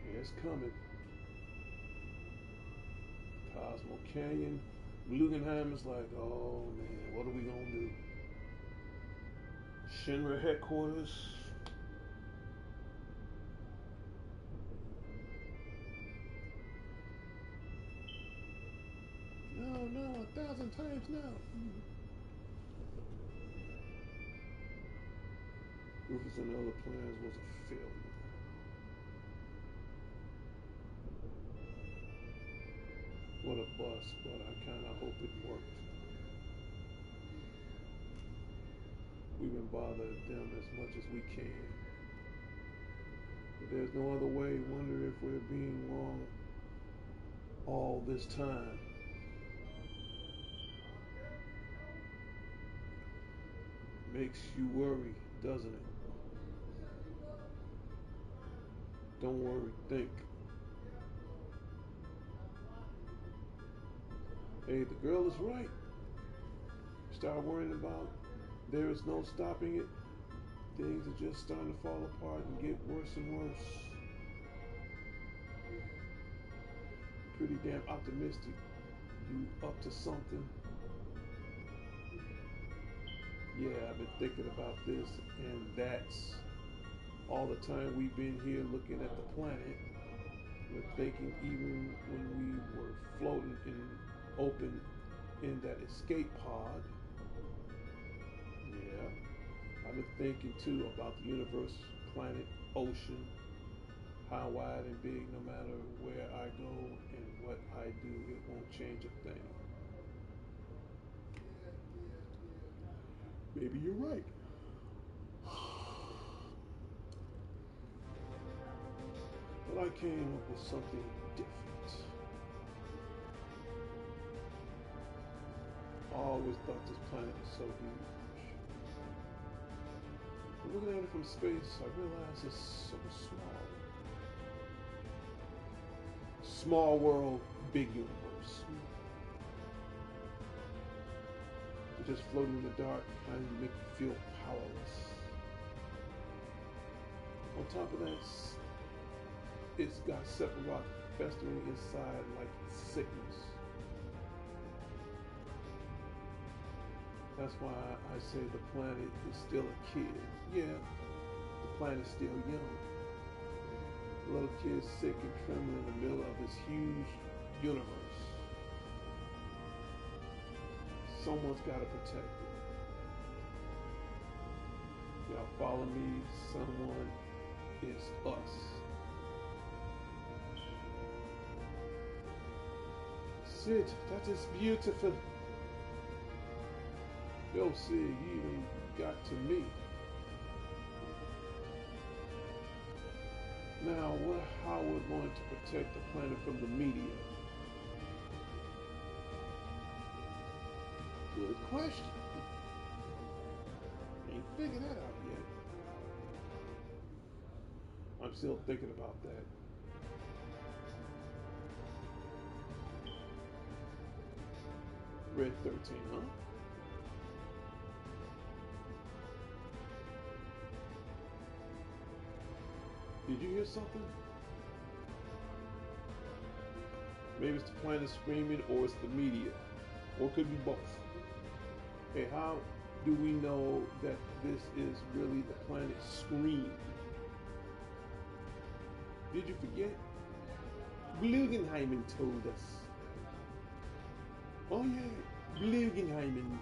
Speaker 1: Yeah, it's coming. Cosmo Canyon. Guggenheim is like, oh man, what are we gonna do? Shinra headquarters. No, no, 1,000 times no. Rufus and other plans was a failure. What a bust, but I kind of hope it worked. We've been bothering them as much as we can. But there's no other way. Wonder if we're being wrong all this time. Makes you worry, doesn't it? Don't worry, think. Hey, the girl is right. Start worrying about there is no stopping it. Things are just starting to fall apart and get worse and worse. Pretty damn optimistic. You up to something? Yeah, I've been thinking about this, and that's all the time we've been here looking at the planet. We're thinking even when we were floating in open in that escape pod. Yeah, I've been thinking too about the universe, planet, ocean, how wide and big, no matter where I go and what I do, it won't change a thing. Maybe you're right. But I came up with something different. I always thought this planet was so huge. But looking at it from space, I realized it's so small. Small world, big universe. You're just floating in the dark, trying to make you feel powerless. On top of that, it's got Sephiroth festering inside like sickness. That's why I say the planet is still a kid. Yeah, the planet's still young. The little kid sick and trembling in the middle of this huge universe. Someone's got to protect it. Y'all follow me? Someone is us. Sid, that is beautiful. Yo, Sid, you even got to me. Now, how we're going to protect the planet from the media? Good question. Ain't figured that out yet. I'm still thinking about that. Red 13, huh? Did you hear something? Maybe it's the planet screaming, or it's the media, or it could be both. Hey, how do we know that this is really the planet screaming? Did you forget? Guggenheimen told us. Oh yeah, Guggenheimen,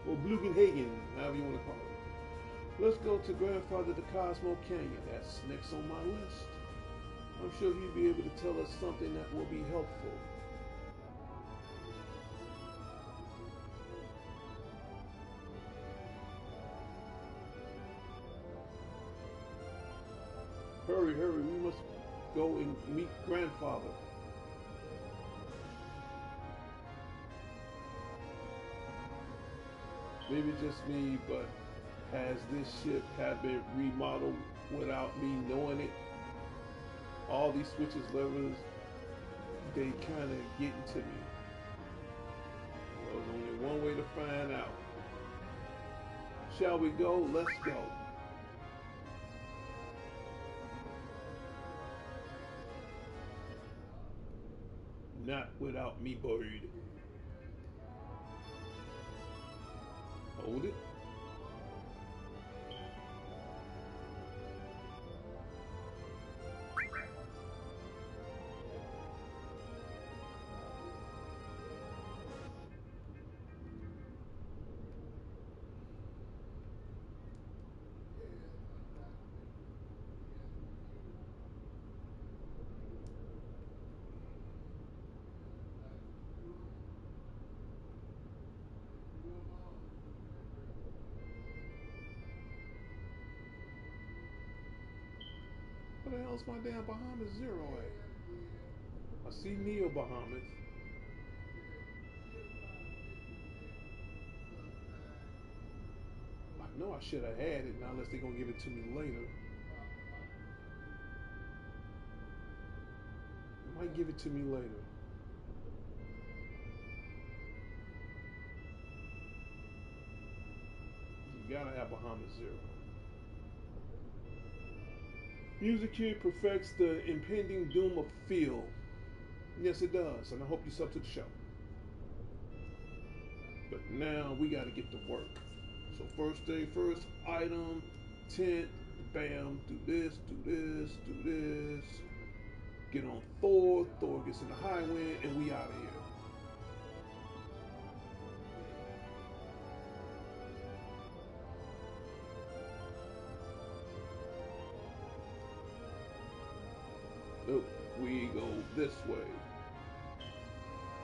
Speaker 1: or Guggenhagen, however you want to call it. Let's go to Grandfather the Cosmo Canyon. That's next on my list. I'm sure he'll be able to tell us something that will be helpful. Hurry, hurry, we must go and meet Grandfather. Maybe just me, but has this ship have been remodeled without me knowing it? All these switches, levers, they kind of getting to me. Well, there's only one way to find out. Shall we go? Let's go. Not without me, bird. Hold it. Where the hell's my damn Bahamas Zero at? I see Neo Bahamas. I know I should have had it, now unless they're gonna give it to me later. They might give it to me later. You gotta have Bahamas Zero. Music here perfects the impending doom of feel. Yes, it does, and I hope you sub to the show. But now we got to get to work. So first thing first, item, tent, bam, do this, do this, do this. Get on Thor. Thor gets in the high wind, and we out of here. Nope, we go this way.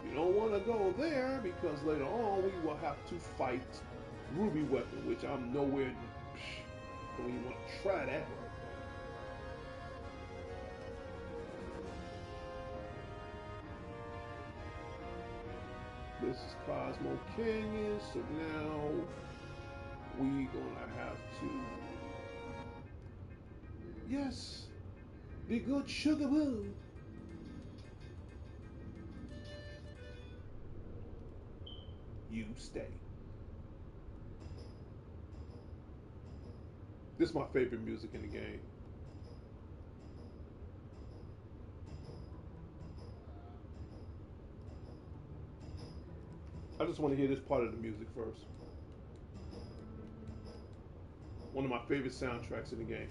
Speaker 1: You don't want to go there because later on we will have to fight Ruby Weapon, which I'm nowhere. Don't even want to try that. This is Cosmo Canyon, so now we gonna have to. Yes, the good sugar boo. You stay. This is my favorite music in the game. I just want to hear this part of the music first. One of my favorite soundtracks in the game.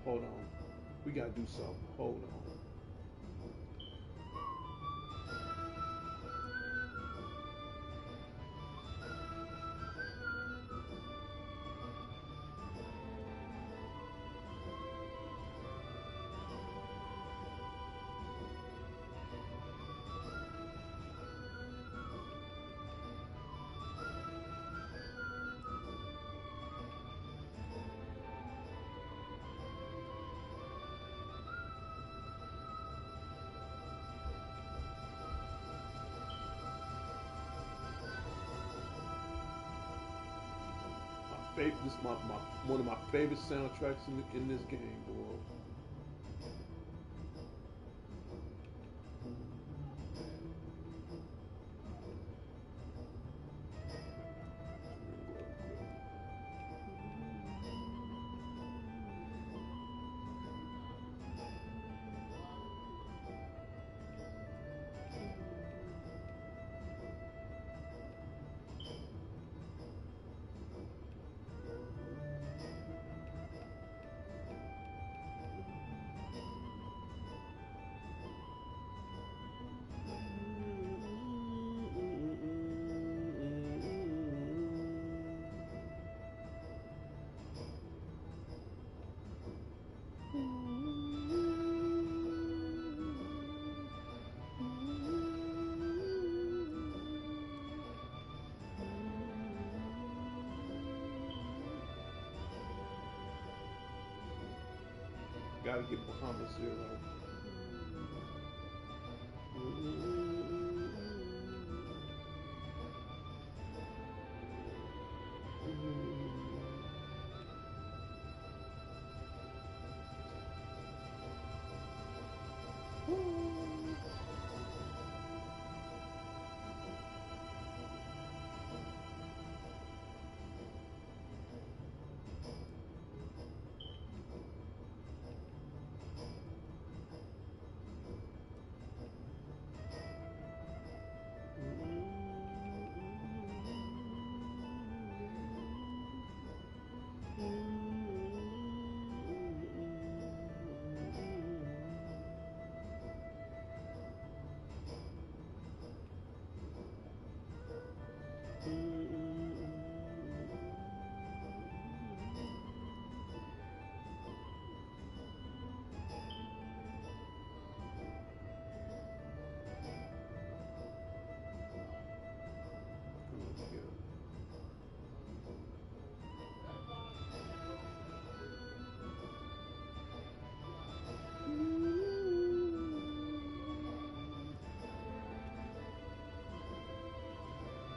Speaker 1: Hold on. We gotta do something. Hold on. This is one of my favorite soundtracks in this game, boy. Gotta get Muhammad Zero.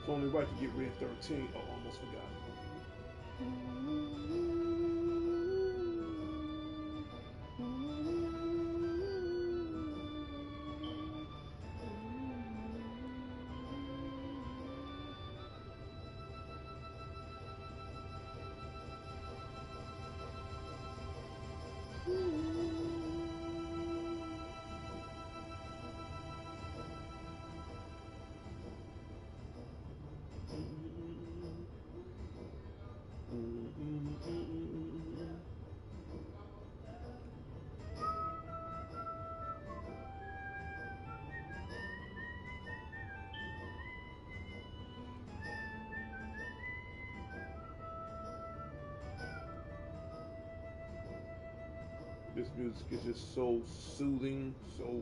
Speaker 1: It's only right to get rid 13. Oh, almost forgot. This music is just so soothing, so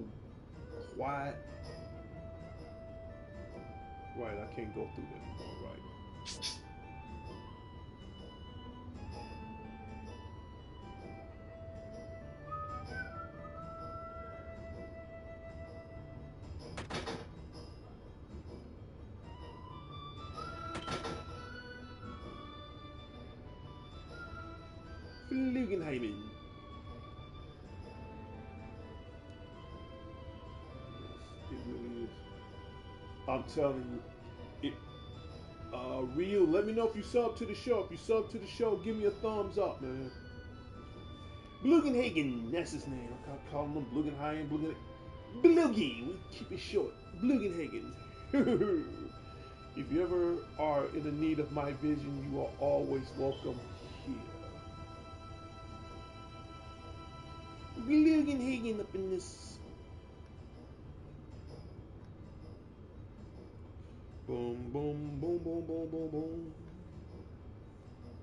Speaker 1: quiet. Right, I can't go through that anymore, right? Flugenheimen. Yes, it really is. I'm telling you, it. Rio, let me know if you sub to the show. If you sub to the show, give me a thumbs up, man. Blugenhagen, that's his name. I call him Blugenhagen, Blugie, we keep it short. Blugenhagen. If you ever are in the need of my vision, you are always welcome here. Blugenhagen up in this. Boom, boom, boom, boom, boom, boom, boom.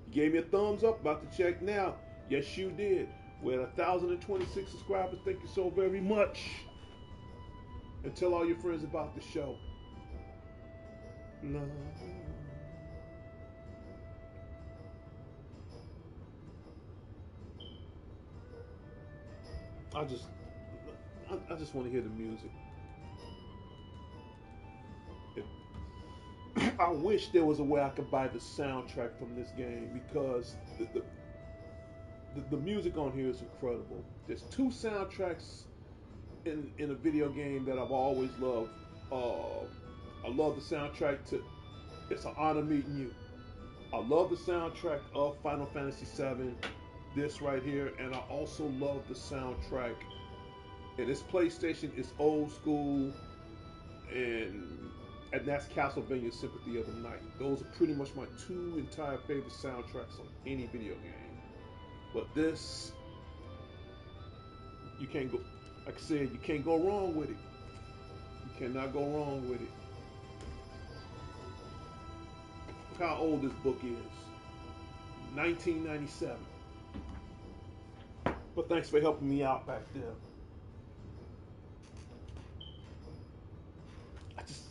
Speaker 1: You gave me a thumbs up. About to check now. Yes, you did. We're at 1,026 subscribers. Thank you so very much. And tell all your friends about the show. No. I just, I just want to hear the music. I wish there was a way I could buy the soundtrack from this game because the music on here is incredible. There's two soundtracks in a video game that I've always loved. I love the soundtrack to It's an Honor Meeting You. I love the soundtrack of Final Fantasy VII, this right here, and I also love the soundtrack. And this PlayStation is old school, and that's Castlevania Sympathy of the Night. Those are pretty much my two entire favorite soundtracks on any video game. But this, you can't go. Like I said, you can't go wrong with it. You cannot go wrong with it. Look how old this book is. 1997. But thanks for helping me out back there. I just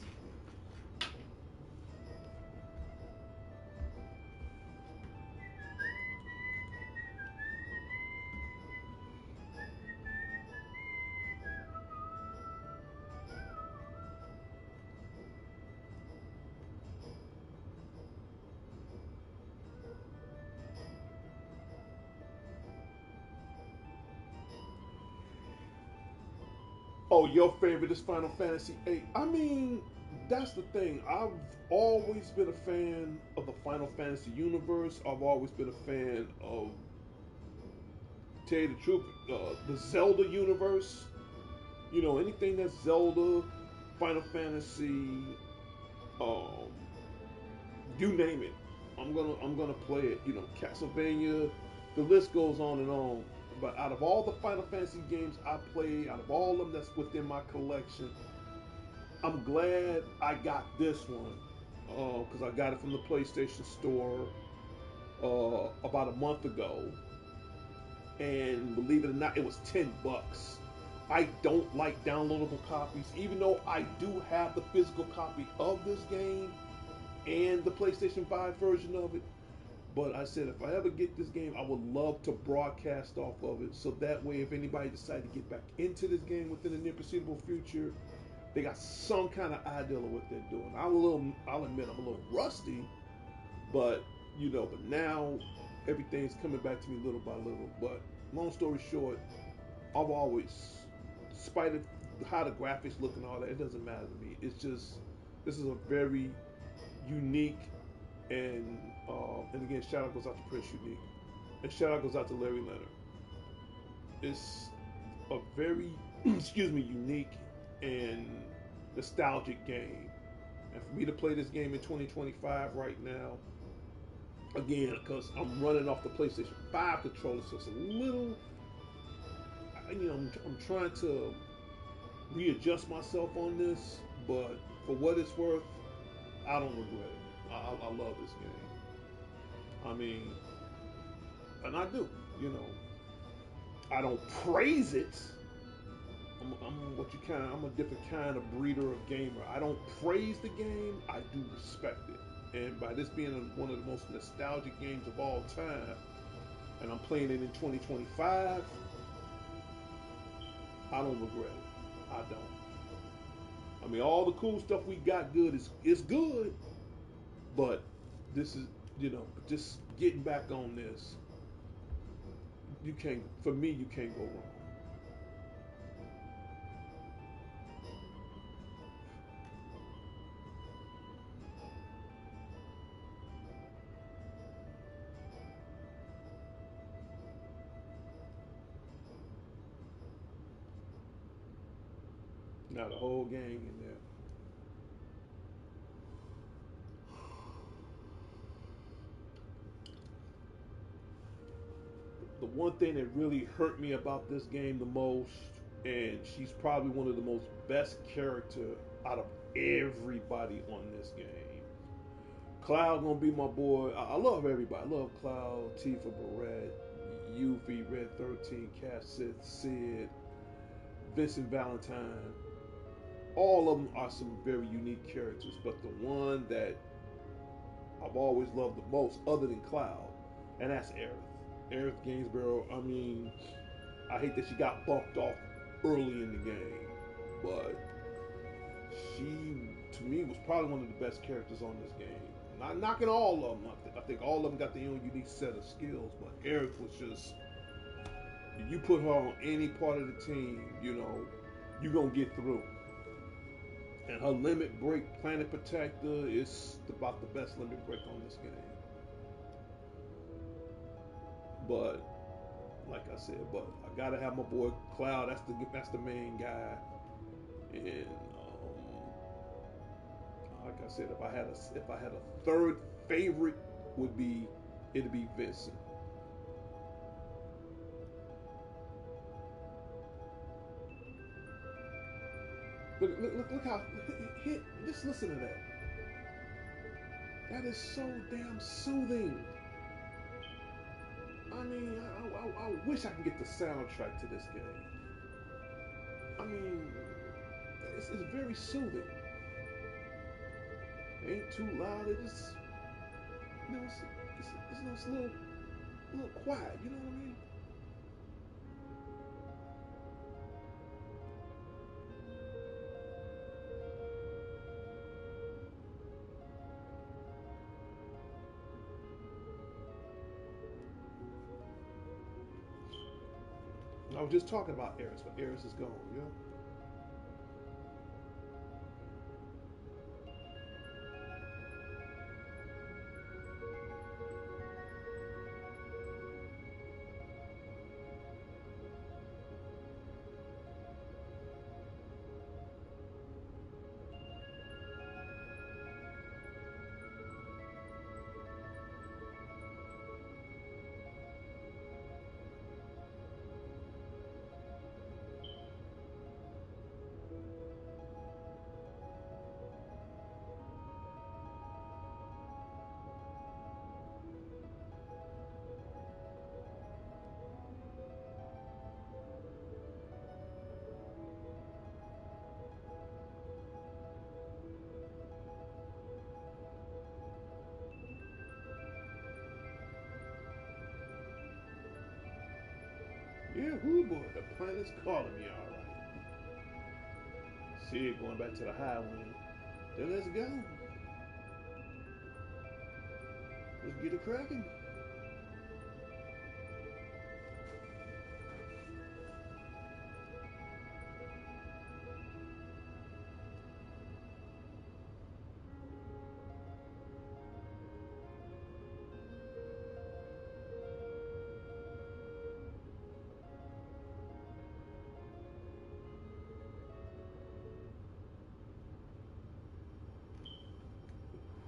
Speaker 1: Oh, your favorite is Final Fantasy VIII. I mean, that's the thing. I've always been a fan of the Final Fantasy universe. I've always been a fan of, to tell you the truth, the Zelda universe. You know, anything that's Zelda, Final Fantasy, um, you name it. I'm gonna play it. You know, Castlevania. The list goes on and on. But out of all the Final Fantasy games I played, out of all of them that's within my collection, I'm glad I got this one because I got it from the PlayStation Store about a month ago, and believe it or not, it was $10. I don't like downloadable copies, even though I do have the physical copy of this game and the PlayStation 5 version of it. But I said if I ever get this game, I would love to broadcast off of it. So that way, if anybody decides to get back into this game within the near foreseeable future, they got some kind of idea of what they're doing. I'll admit I'm a little rusty, but but now everything's coming back to me little by little. But long story short, I've always, despite of how the graphics look and all that, it doesn't matter to me. It's just this is a very unique and again, shout out goes out to Prince Unique, and shout out goes out to Larry Leonard. It's a very excuse me unique and nostalgic game, and for me to play this game in 2025 right now, again, because I'm running off the PlayStation 5 controller, so it's a little, I'm trying to readjust myself on this, but for what it's worth, I don't regret it. I love this game. I mean, and I do. You know, I don't praise it. I'm what you kind. I'm a different kind of breeder of gamer. I don't praise the game. I do respect it. And by this being one of the most nostalgic games of all time, and I'm playing it in 2025, I don't regret it. I don't. I mean, all the cool stuff we got good is good, but this is just getting back on this. You can't. For me, you can't go wrong. Now the whole gang in there. The one thing that really hurt me about this game the most, and she's probably one of the most best character out of everybody on this game. Cloud gonna be my boy. I love everybody. I love Cloud, Tifa, Barrett, Yuffie, Red 13, Cass, Sid, Vincent Valentine. All of them are some very unique characters, but the one that I've always loved the most, other than Cloud, and that's Aerith. Aerith Gainsborough. I mean, I hate that she got bumped off early in the game, but she, to me, was probably one of the best characters on this game. Not knocking all of them. I think all of them got their own unique set of skills, but Aerith was just. You put her on any part of the team, you're gonna get through. And her limit break, Planet Protector, is about the best limit break on this game. But like I said, but I gotta have my boy Cloud. That's the main guy. And like I said, if I had a third favorite, would be it'd be Vincent. Look how hit. Just listen to that. That is so damn soothing. I mean, I wish I could get the soundtrack to this game. I mean, it's very soothing. It ain't too loud. It just, it's a little quiet. You know what I mean? I was just talking about Eris, but Eris is gone. Yeah. Yeah, whoo boy, the planet's calling me, all right. See it going back to the high wind. Then let's go. Let's get it cracking.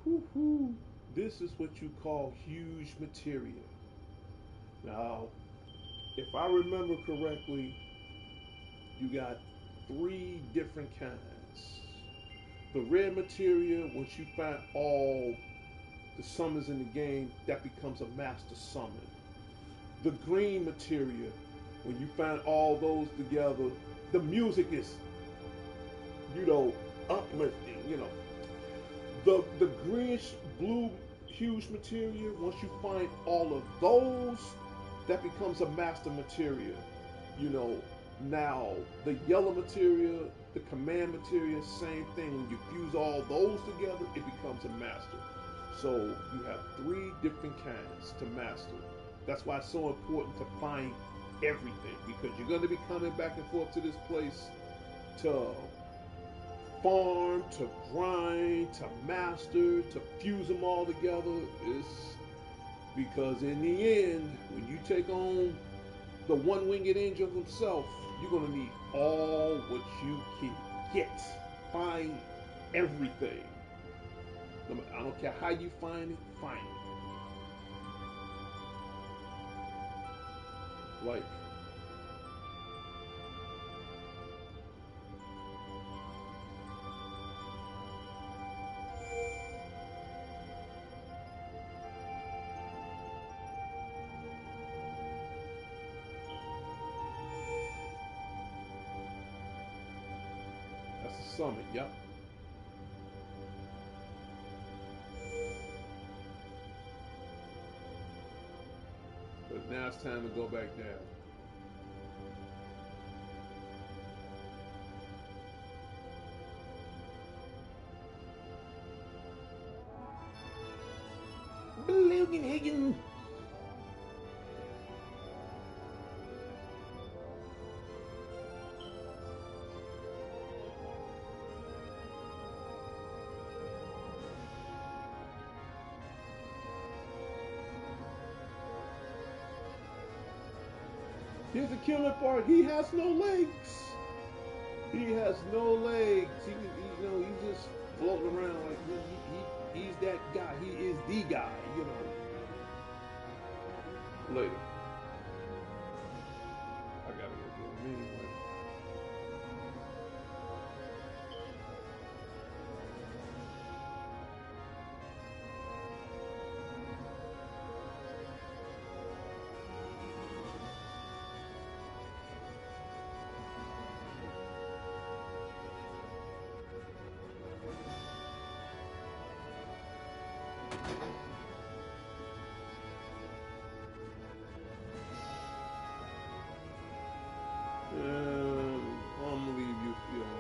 Speaker 1: Woo-hoo. This is what you call huge material. Now, if I remember correctly, you got three different kinds. The red material, once you find all the summons in the game, that becomes a master summon. The green material, when you find all those together, the music is, uplifting, the greenish blue huge material, once you find all of those, that becomes a master material. You know, now the yellow material, the command material, same thing. When you fuse all those together, it becomes a master. So you have three different kinds to master. That's why it's so important to find everything, because you're going to be coming back and forth to this place to farm, to grind, to master, to fuse them all together. It's because in the end, when you take on the one-winged angel himself, you're going to need all what you can get. Find everything. I don't care how you find it, find it. Like, that's the summit, yep. But now it's time to go back down. Bloogenhagen. Here's the killer part. He has no legs. He has no legs. He's just floating around like he's that guy. He is the guy. Later. I gotta go get him anyway. I'm gonna leave you alone.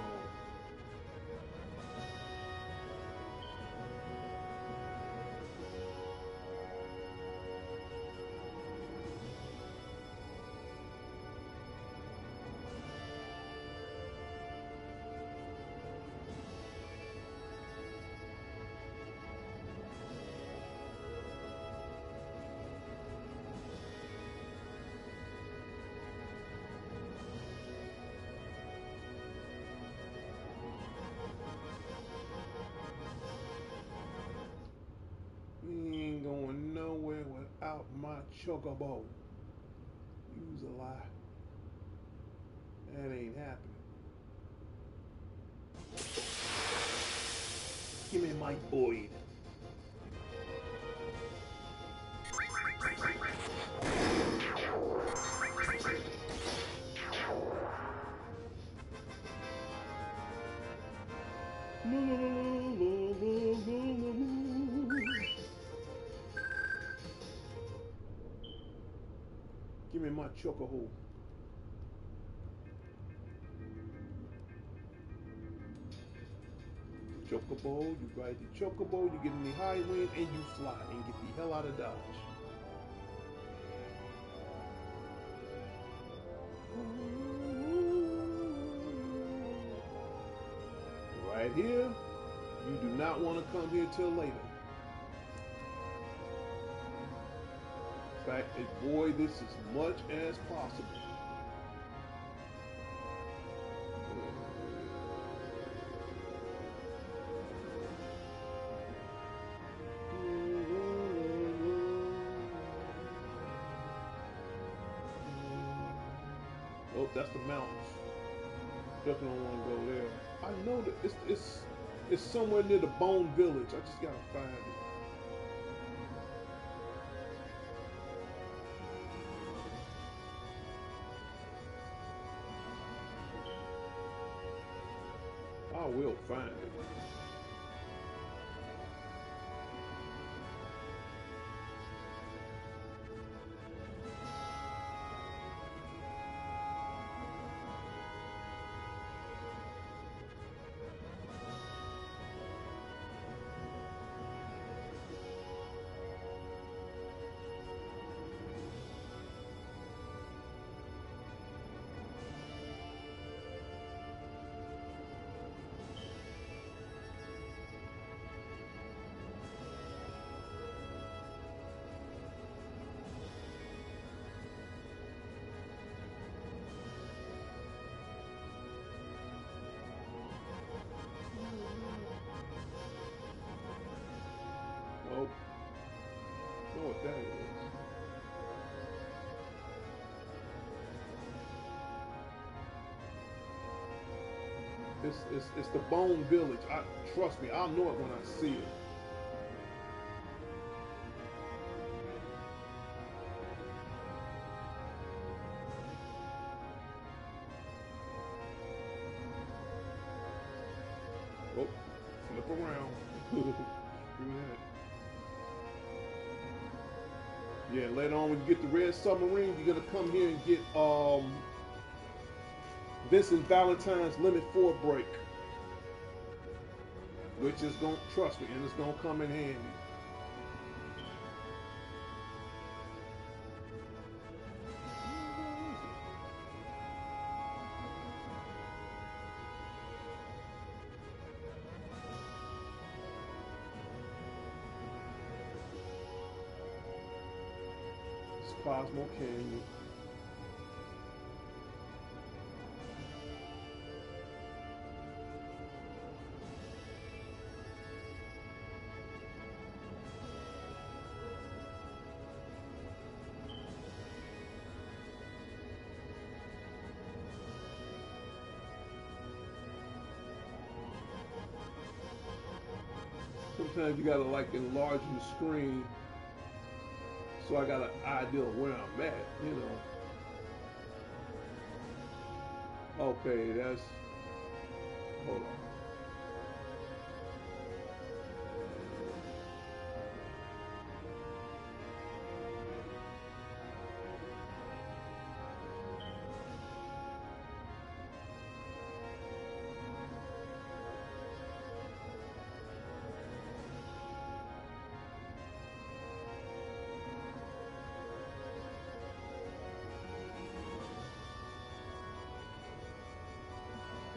Speaker 1: He ain't going nowhere without my chocobo. Use a lie. That ain't happening. Give me my Boyd. Give me my chocobo. Chocobo, you ride the chocobo, you get in the high wind, and you fly and get the hell out of Dodge. Right here, you do not want to come here till later. In fact, avoid this as much as possible. Oh, that's the mountains. Definitely don't want to go there. I know that it's somewhere near the Bone Village. I just gotta find it. I will find it. Nope. Know what that is. It's the Bone Village. Trust me, I'll know it when I see it. Oh, flip around. Screw that. Yeah, later on when you get the red submarine, you're gonna come here and get Vincent Valentine's Limit 4 break. Which is gonna, trust me, and it's gonna come in handy. It's Cosmo Canyon. Sometimes you gotta like enlarge the screen so I got an idea of where I'm at, you know. Okay, that's, hold on.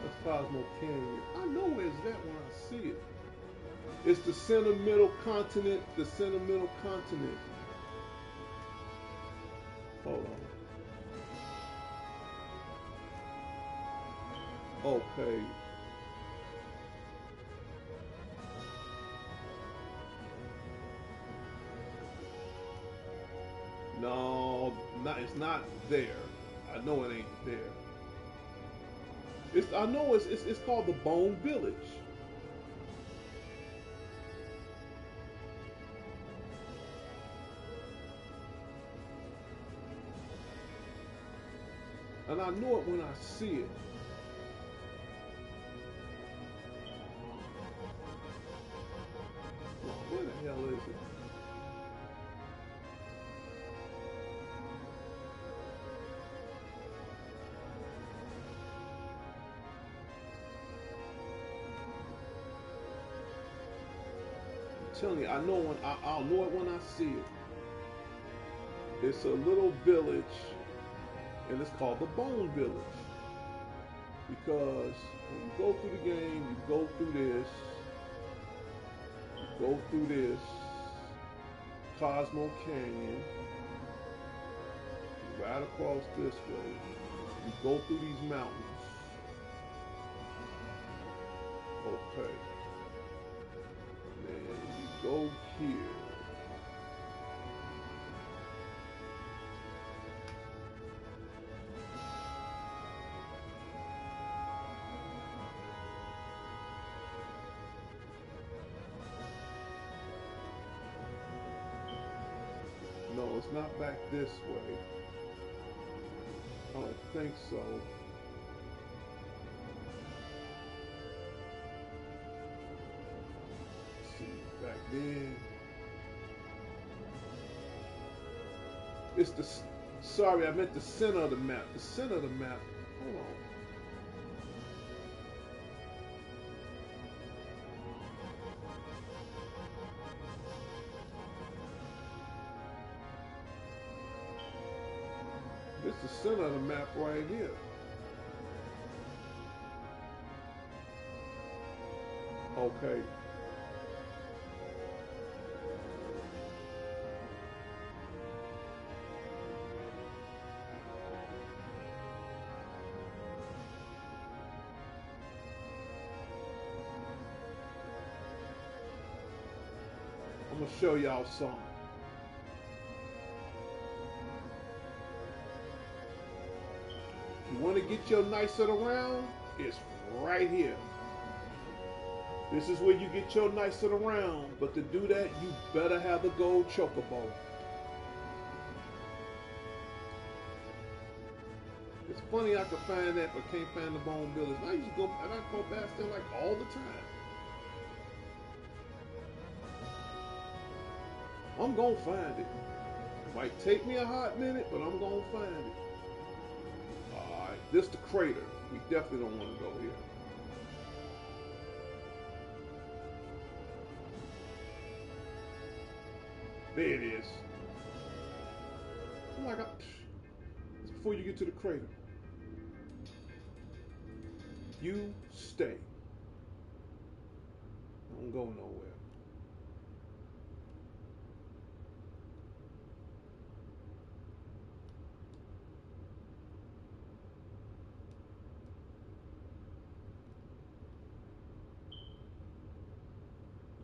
Speaker 1: That's Cosmo Canyon. I know where's that when I see it. It's the center middle continent, the center middle continent. Hold on. Okay. No, it's not there. I know it ain't there. I know it's called the Bone Village. And I know it when I see it. Well, where the hell is it? telling you, I'll know it when I see it. It's a little village, and it's called the Bone Village because when you go through the game, you go through this, Cosmo Canyon, right across this way. You go through these mountains. Okay. Then you go here. No, it's not back this way. I don't think so. Let's see, back then. It's the, sorry, I meant the center of the map. The center of the map. Hold on. This is the center of the map right here. Okay. I'm gonna show y'all something. You want to get your nice little round? It's right here. This is where you get your nice little round. But to do that, you better have the gold chocobo. It's funny I could find that, but can't find the Bone Village. I used to go, and I go past there like all the time. I'm gonna find it. It might take me a hot minute, but I'm gonna find it. Alright, this the crater. We definitely don't want to go here. There it is. Oh my god. It's before you get to the crater. You stay. Don't go nowhere.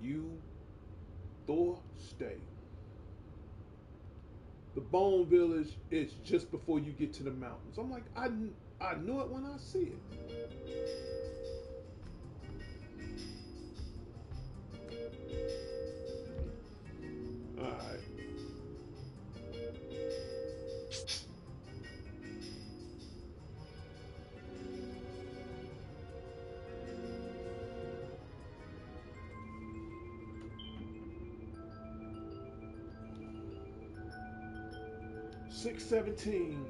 Speaker 1: You, Thor, stay. The Bone Village is just before you get to the mountains. I'm like, I knew it when I see it. All right. Six 17.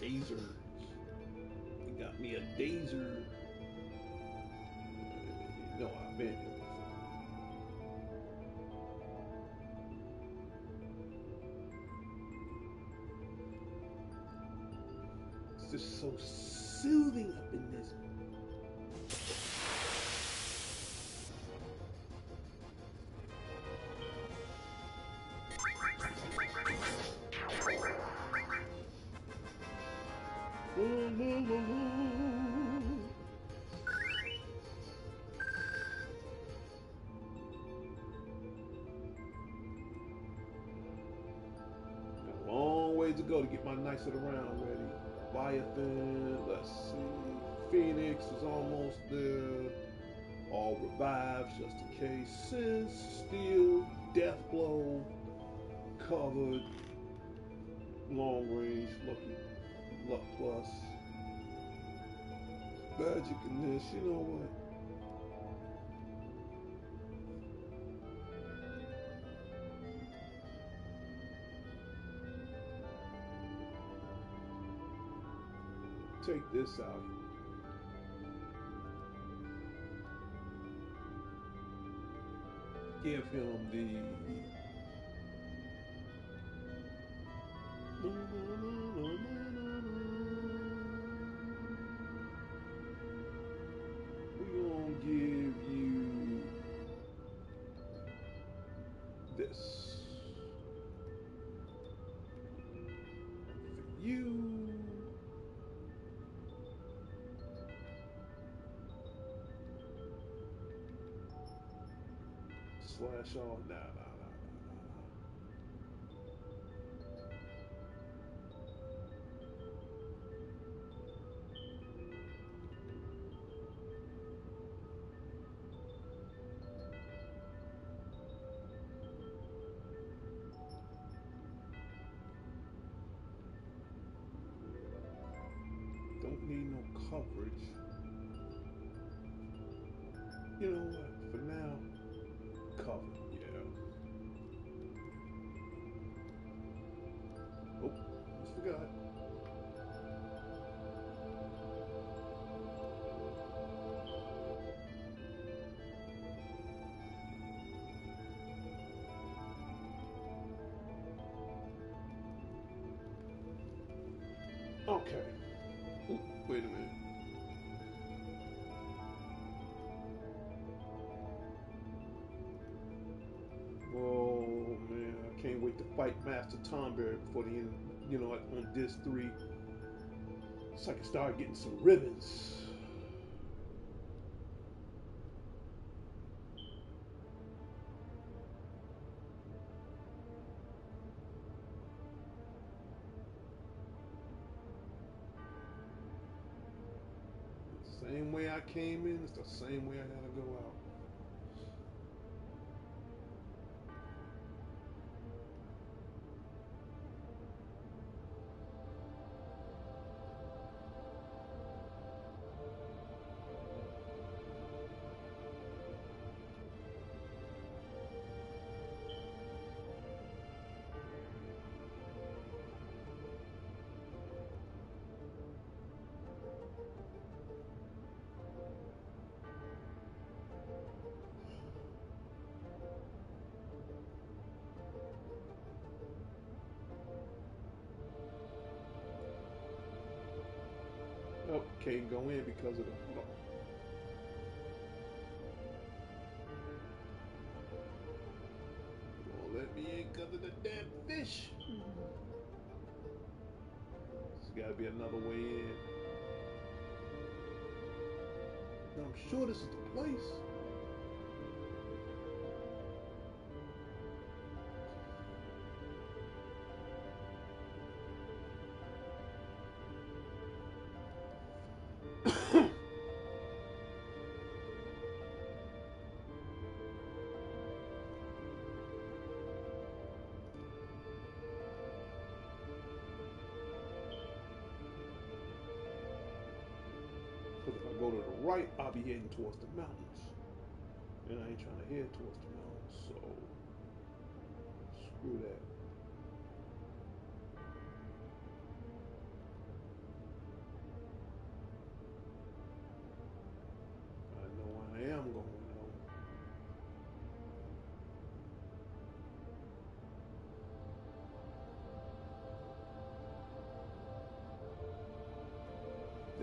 Speaker 1: Dazer. He got me a Dazer. No, I've been here before. It's just so soothing up in this. Got a long ways to go to get my Knights of the Round ready. Leviathan, let's see. Phoenix is almost there. All revives just in case. Sense, Steel, Death Blow, Covered, Long Range, Lucky, Luck Plus, Magic in this. You know what? Take this out. Give him the we're gonna give you this for you. Slash all. Nah. Don't need no coverage. You know what? For now, cover. Yeah. Oh, just forgot. Okay. Ooh, wait a minute. Oh man, I can't wait to fight Master Tomberry before the end. You know, on disc 3, so I can start getting some ribbons. Same way I came in, it's the same way I gotta go out. Oh, can't go in because of the. Hold on. Won't let me in because of the damn fish. There's gotta be another way in. Now, I'm sure this is the place. Because if I go to the right, I'll be heading towards the mountains. And I ain't trying to head towards the mountains, so screw that. I know I am going home.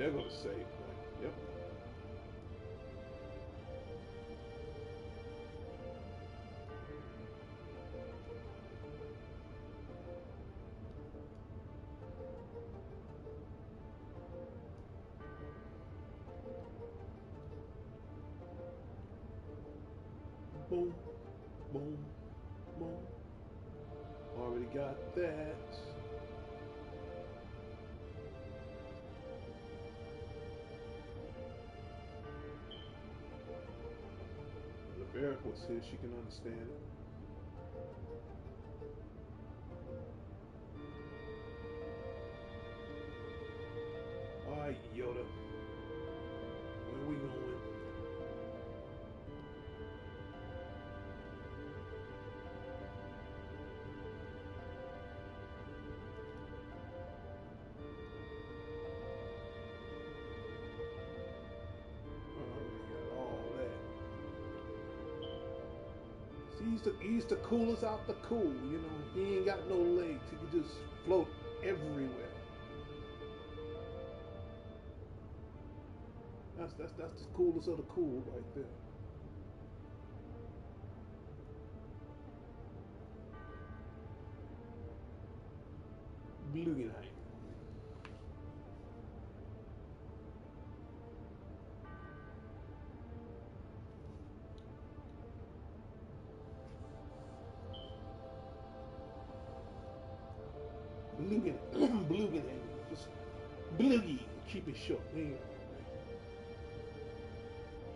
Speaker 1: They're going to save. Right? Yep. Boom, boom, boom. Already got that. If Eric was here, she can understand it. All right, Yoda. Where we going? Already got all that. See, he's the coolest out the cool. You know, he ain't got no legs. He can just float everywhere. That's the coolest of the cool right there. Blue eye. Blue Blue just Bloogie. Keep it short. Yeah.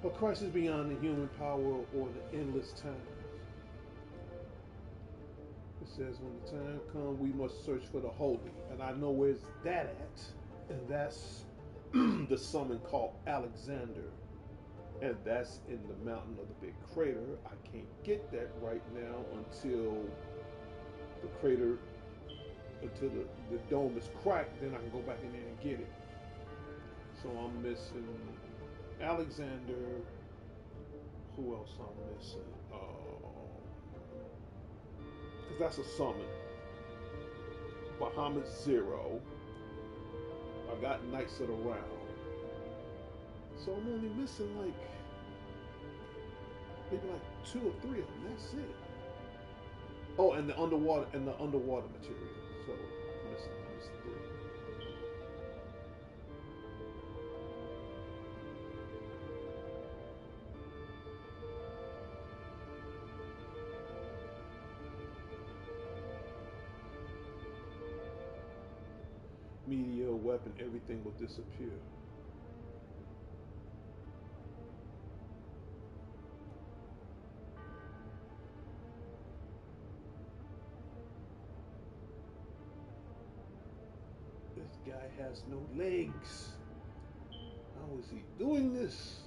Speaker 1: A crisis beyond the human power or the endless time. It says, when the time comes, we must search for the holy. And I know where's that at. And that's the summon called Alexander. And that's in the mountain of the big crater. I can't get that right now until the crater, until the dome is cracked. Then I can go back in there and get it. So I'm missing Alexander. Who else I'm missing? Because that's a summon. Bahamut Zero. I got Knights of the Round. So I'm only missing like maybe like two or three of them. That's it. Oh, and the underwater material. So I'm missing three. Media, weapon, everything will disappear. This guy has no legs. How is he doing this?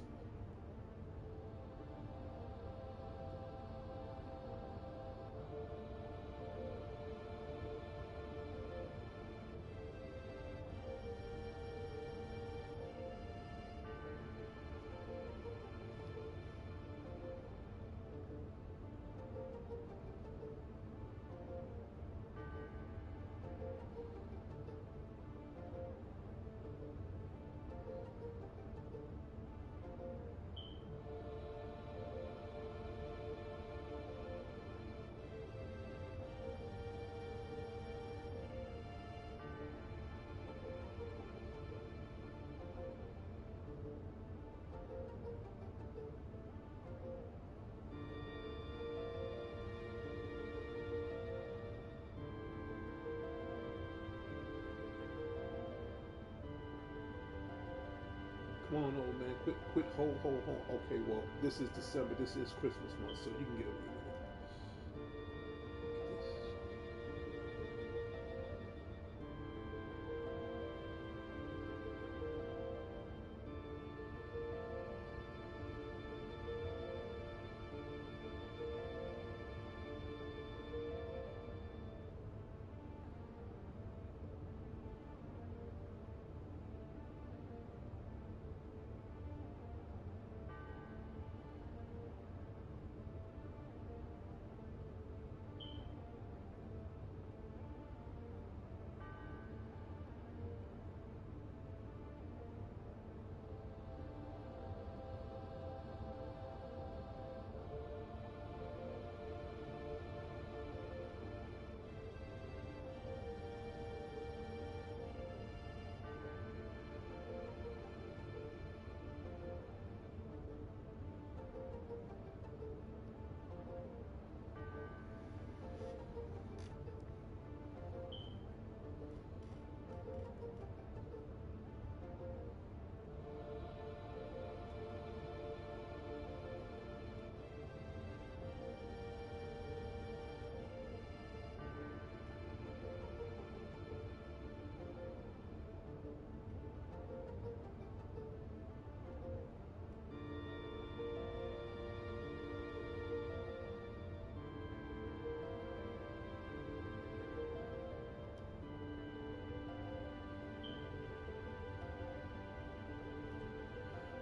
Speaker 1: Come on, old man, quit, hold. Okay, well, this is December, this is Christmas month, so you can get away with it.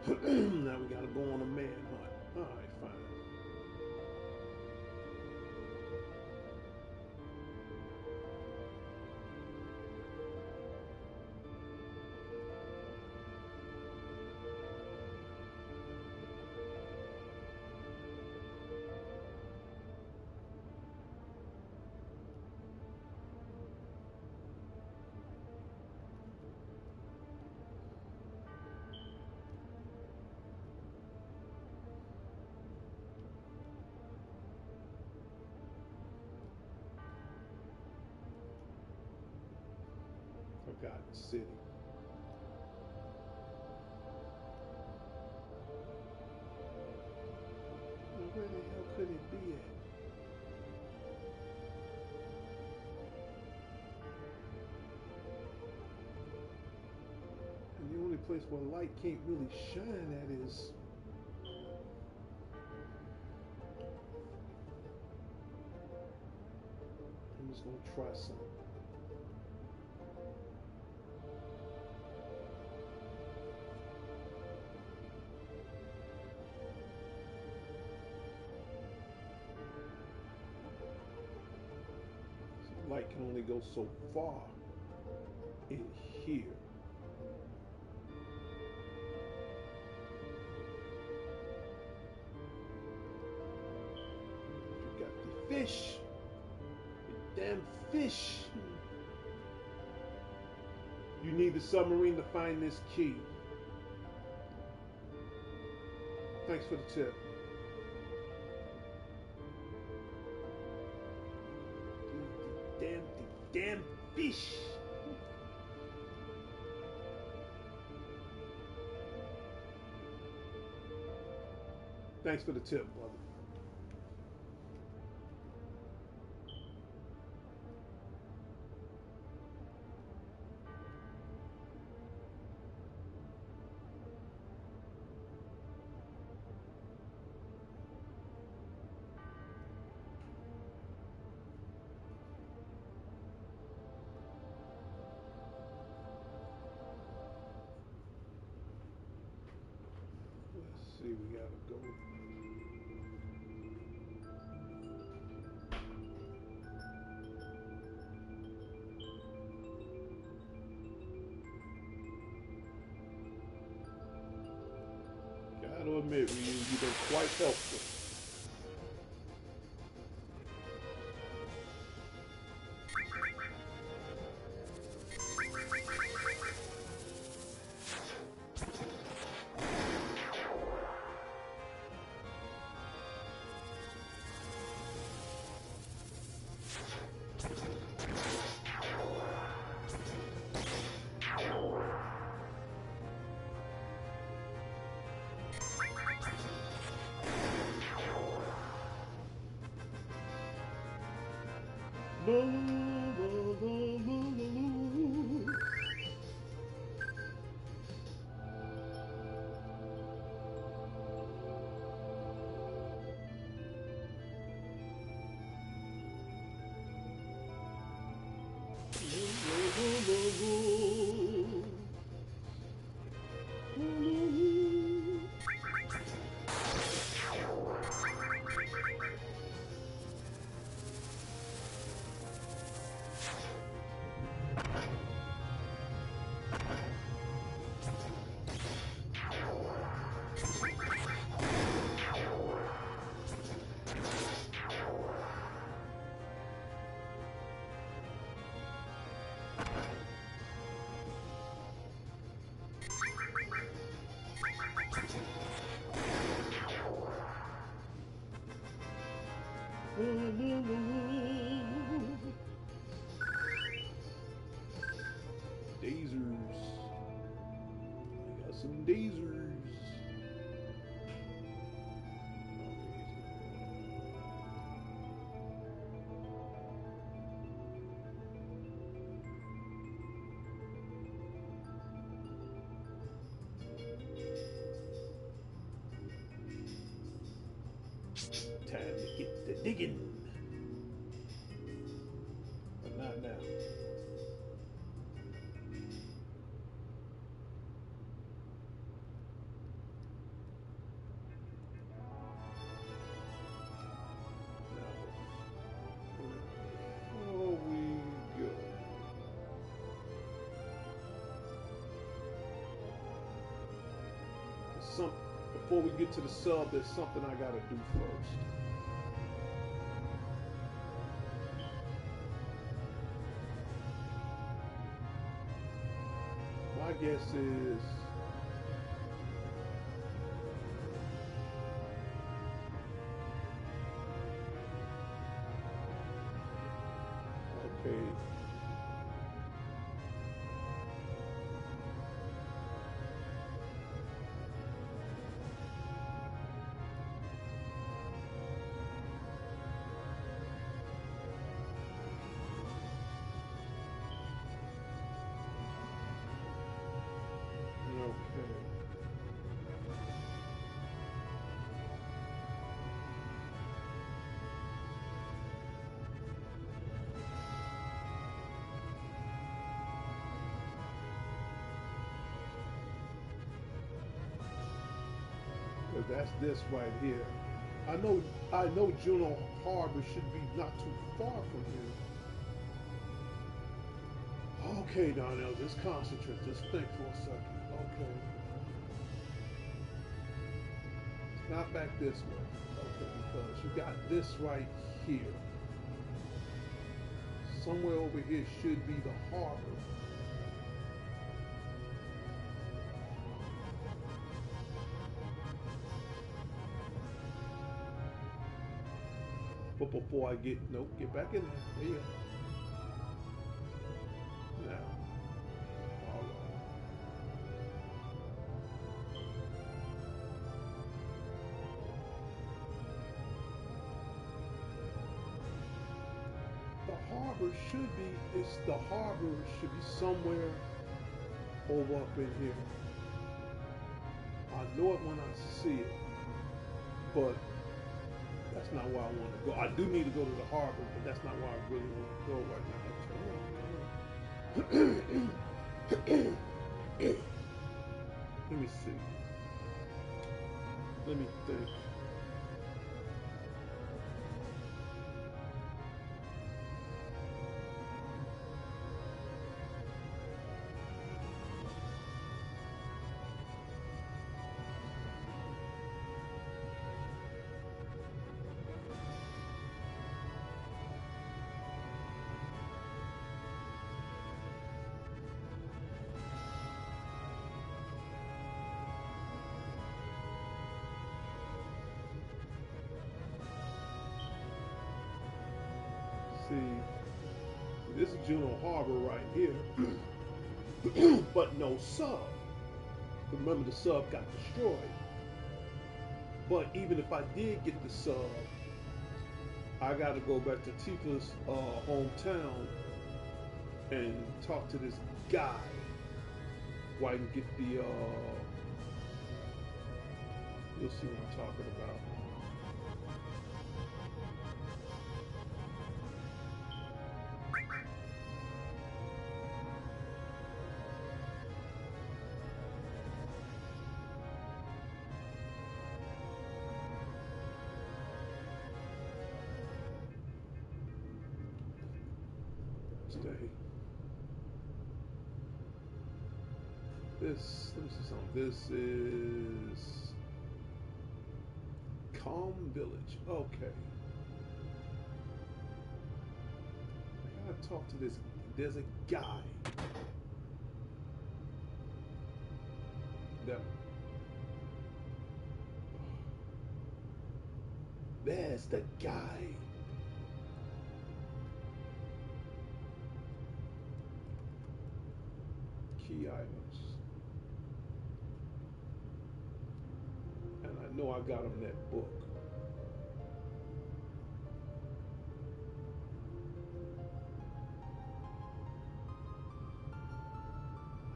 Speaker 1: Now we gotta go on a manhunt. Alright, fine. Forgotten City. Now, where the hell could it be at? And the only place where light can't really shine at is I'm just gonna try something. Light can only go so far in here. You got the fish. The damn fish. You need the submarine to find this key. Thanks for the tip. The damn fish. Thanks for the tip, brother. Let's see, we gotta go. Gotta admit, Ryu, you've been quite helpful. Dasers. I got some dasers. Time to get the digging. But not now. some. Before we get to the sub, there's something I gotta do first. My guess is okay. Okay. Because that's this right here. I know Juneau Harbor should be not too far from here. Okay, Darnell, just concentrate. Just think for a second. Okay. It's not back this way. Okay, because you got this right here. Somewhere over here should be the harbor. But before I get back in there. There you go. Now, all right. The harbor should be somewhere over up in here. I know it when I see it, but that's not where I want to go. I do need to go to the harbor, but that's not where I really want to go right now. Let me see. Let me think. See, this is Juneau Harbor right here, but no sub. Remember, the sub got destroyed. But even if I did get the sub, I got to go back to Tifa's hometown and talk to this guy where I can get the. You'll see what I'm talking about. Stay. This, let me see something. This is Calm Village. Okay. I gotta talk to this. There's a guy that. There's the guy. Key items. And I know I got him that book.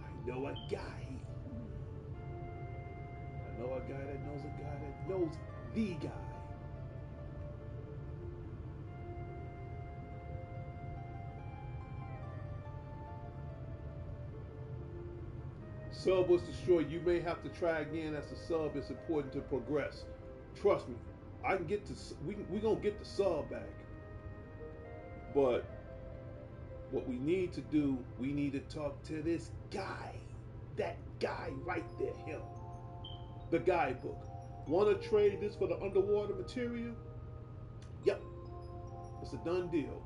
Speaker 1: I know a guy. I know a guy that knows a guy that knows the guy. Sub was destroyed. You may have to try again as the sub is important to progress. Trust me, I can get to. We gonna get the sub back. But what we need to do, we need to talk to this guy. That guy right there, him. The guidebook. Want to trade this for the underwater material? Yep, it's a done deal.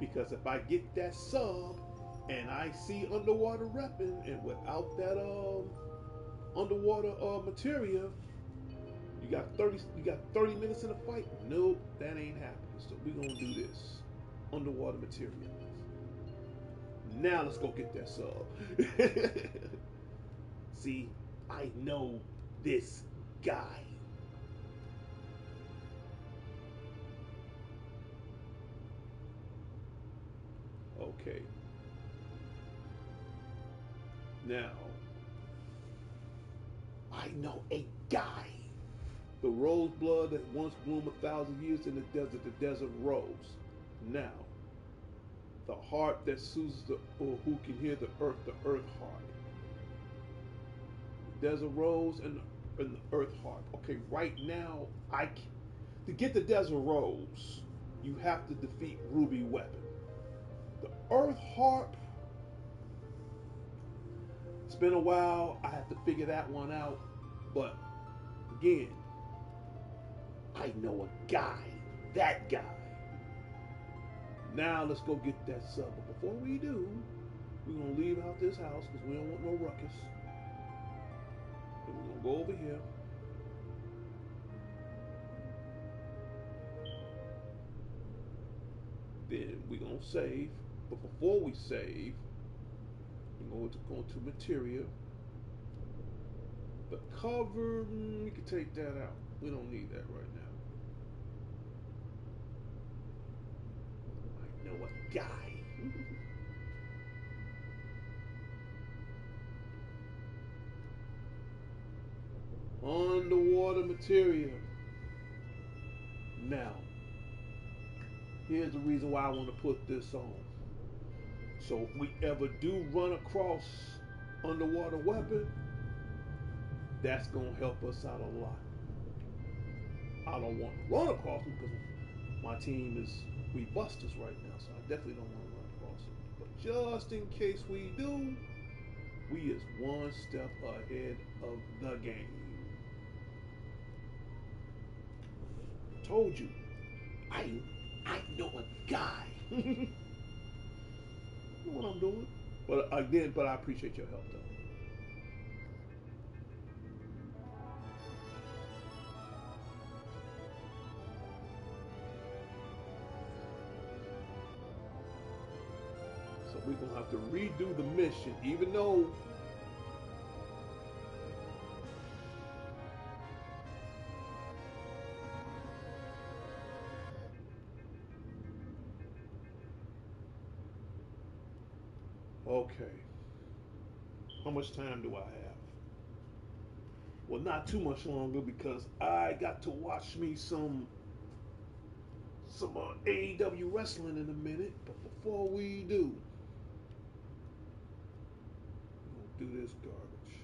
Speaker 1: Because if I get that sub and I see underwater repping and without that underwater material, you got 30 minutes in a fight. Nope, that ain't happening. So we're gonna do this. Underwater material. Now let's go get that sub. See, I know this guy. Okay. Now, I know a guy. The rose blood that once bloomed 1,000 years in the desert rose. Now, the heart that soothes or who can hear the earth heart. The desert rose and the earth heart. Okay, right now, to get the desert rose, you have to defeat Ruby Weapon. The earth heart, it's been a while. I have to figure that one out. But again, I know a guy. That guy. Now let's go get that sub. But before we do, we're gonna leave out this house because we don't want no ruckus. And we're gonna go over here. Then we're gonna save. But before we save, we're going to go to material. The cover, we can take that out. We don't need that right now. I know a guy. Underwater material. Now, here's the reason why I want to put this on. So if we ever do run across underwater weapon, that's gonna help us out a lot. I don't want to run across them because my team is we busters right now, so I definitely don't want to run across them. But just in case we do, we is one step ahead of the game. Told you, I know a guy. You know what I'm doing? But again, I appreciate your help though. So we're gonna have to redo the mission, even though okay. How much time do I have? Well, not too much longer because I got to watch me some AEW wrestling in a minute. But before we do, we'll do this garbage.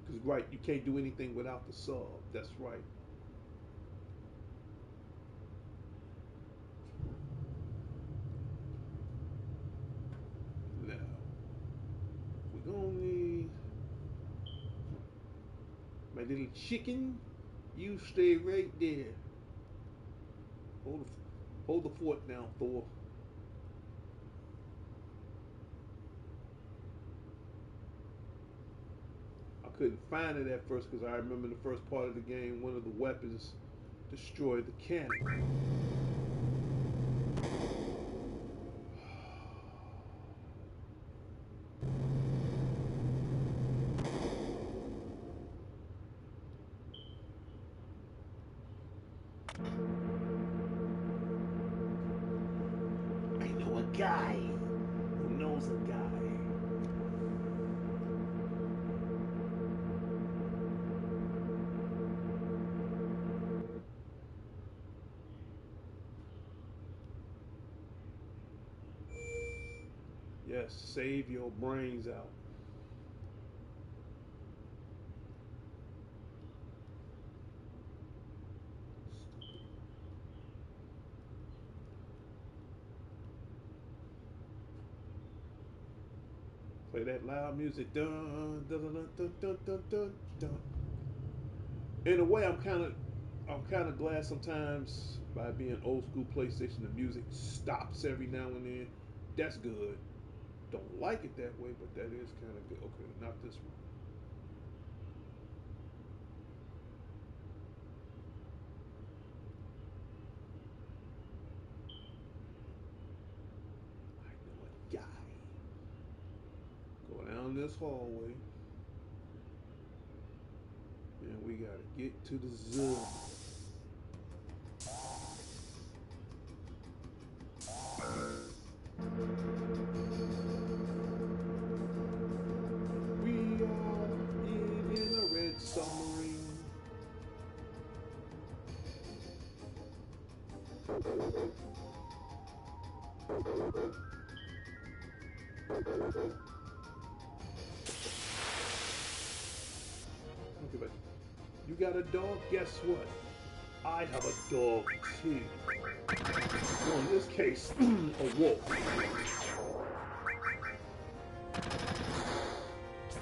Speaker 1: Because right, you can't do anything without the sub. That's right. Now we're gonna need my little chicken. You stay right there. Hold the, hold the fort down, Thor. I couldn't find it at first because I remember in the first part of the game, one of the weapons destroyed the cannon. I know a guy who knows a guy. Yes, save your brains out. Play that loud music. Dun dun dun dun dun dun dun dun. In a way, I'm kind of glad sometimes by being old school PlayStation, the music stops every now and then. That's good. Don't like it that way, but that is kind of good. Okay, not this one. I know a guy. Go down this hallway, and we gotta get to the zoo. We are in a red submarine. Okay, but you got a dog? Guess what? I have a dog too. Well, in this case, a wolf.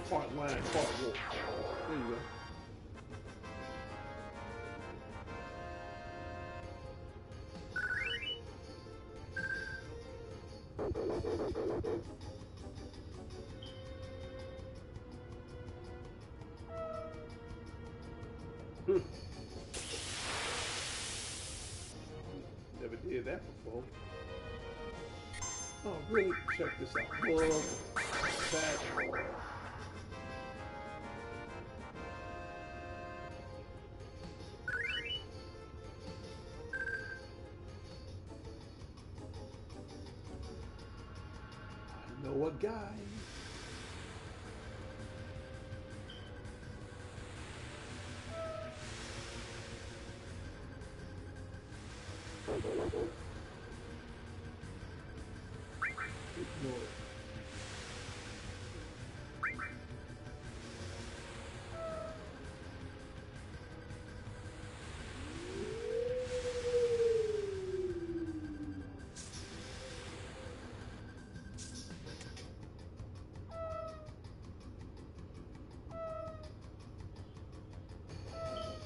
Speaker 1: Part lion, part wolf. There you go. Hmm. Never did that before. Oh, really? Check this out. Whoa. Fat. I know a guy. Ignore it.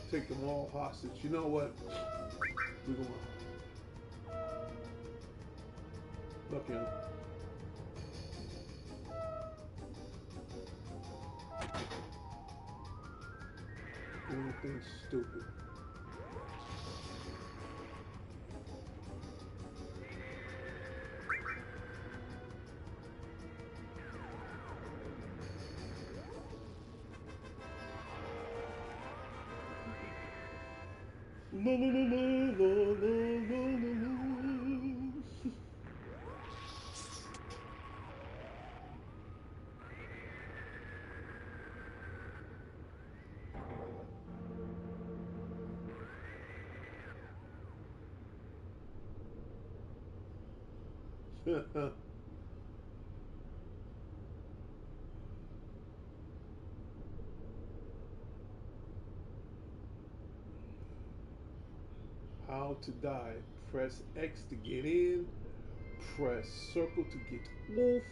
Speaker 1: Take them all hostage. You know what? We're going to look in. Anything stupid. La la la la la la la la. How to die. Press X to get in. Press circle to get off.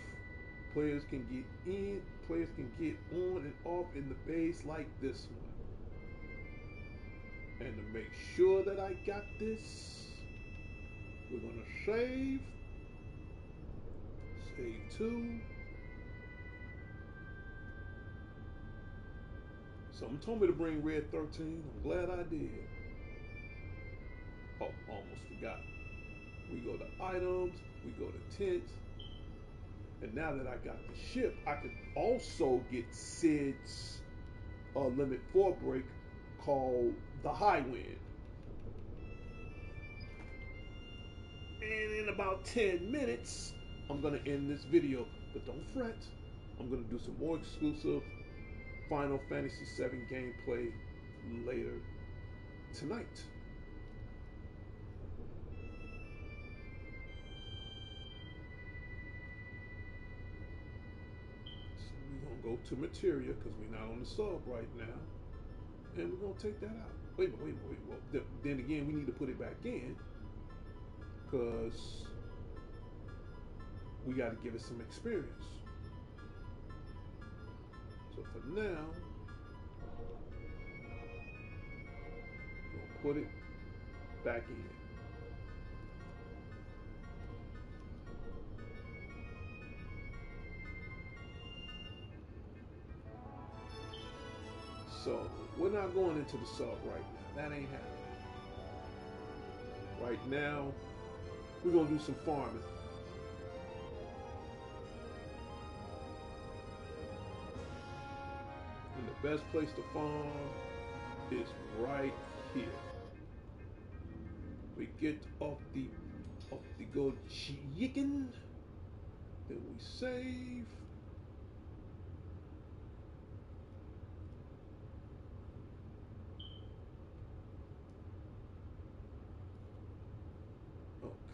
Speaker 1: Players can get in. Players can get on and off in the base like this one. And to make sure that I got this, we're gonna save. Save 2. Someone told me to bring red 13. I'm glad I did. Oh, almost forgot. We go to items, we go to tents, and now that I got the ship, I can also get Sid's Limit 4 break called the High Wind. And in about 10 minutes, I'm going to end this video. But don't fret, I'm going to do some more exclusive Final Fantasy VII gameplay later tonight. So we're going to go to Materia because we're not on the sub right now. And we're going to take that out. Wait a minute, wait. Well, then again, we need to put it back in because we got to give it some experience. So for now, we'll put it back in. So we're not going into the sub right now. That ain't happening. Right now, we're gonna do some farming. And the best place to farm is right here. We get off the gold chicken, then we save.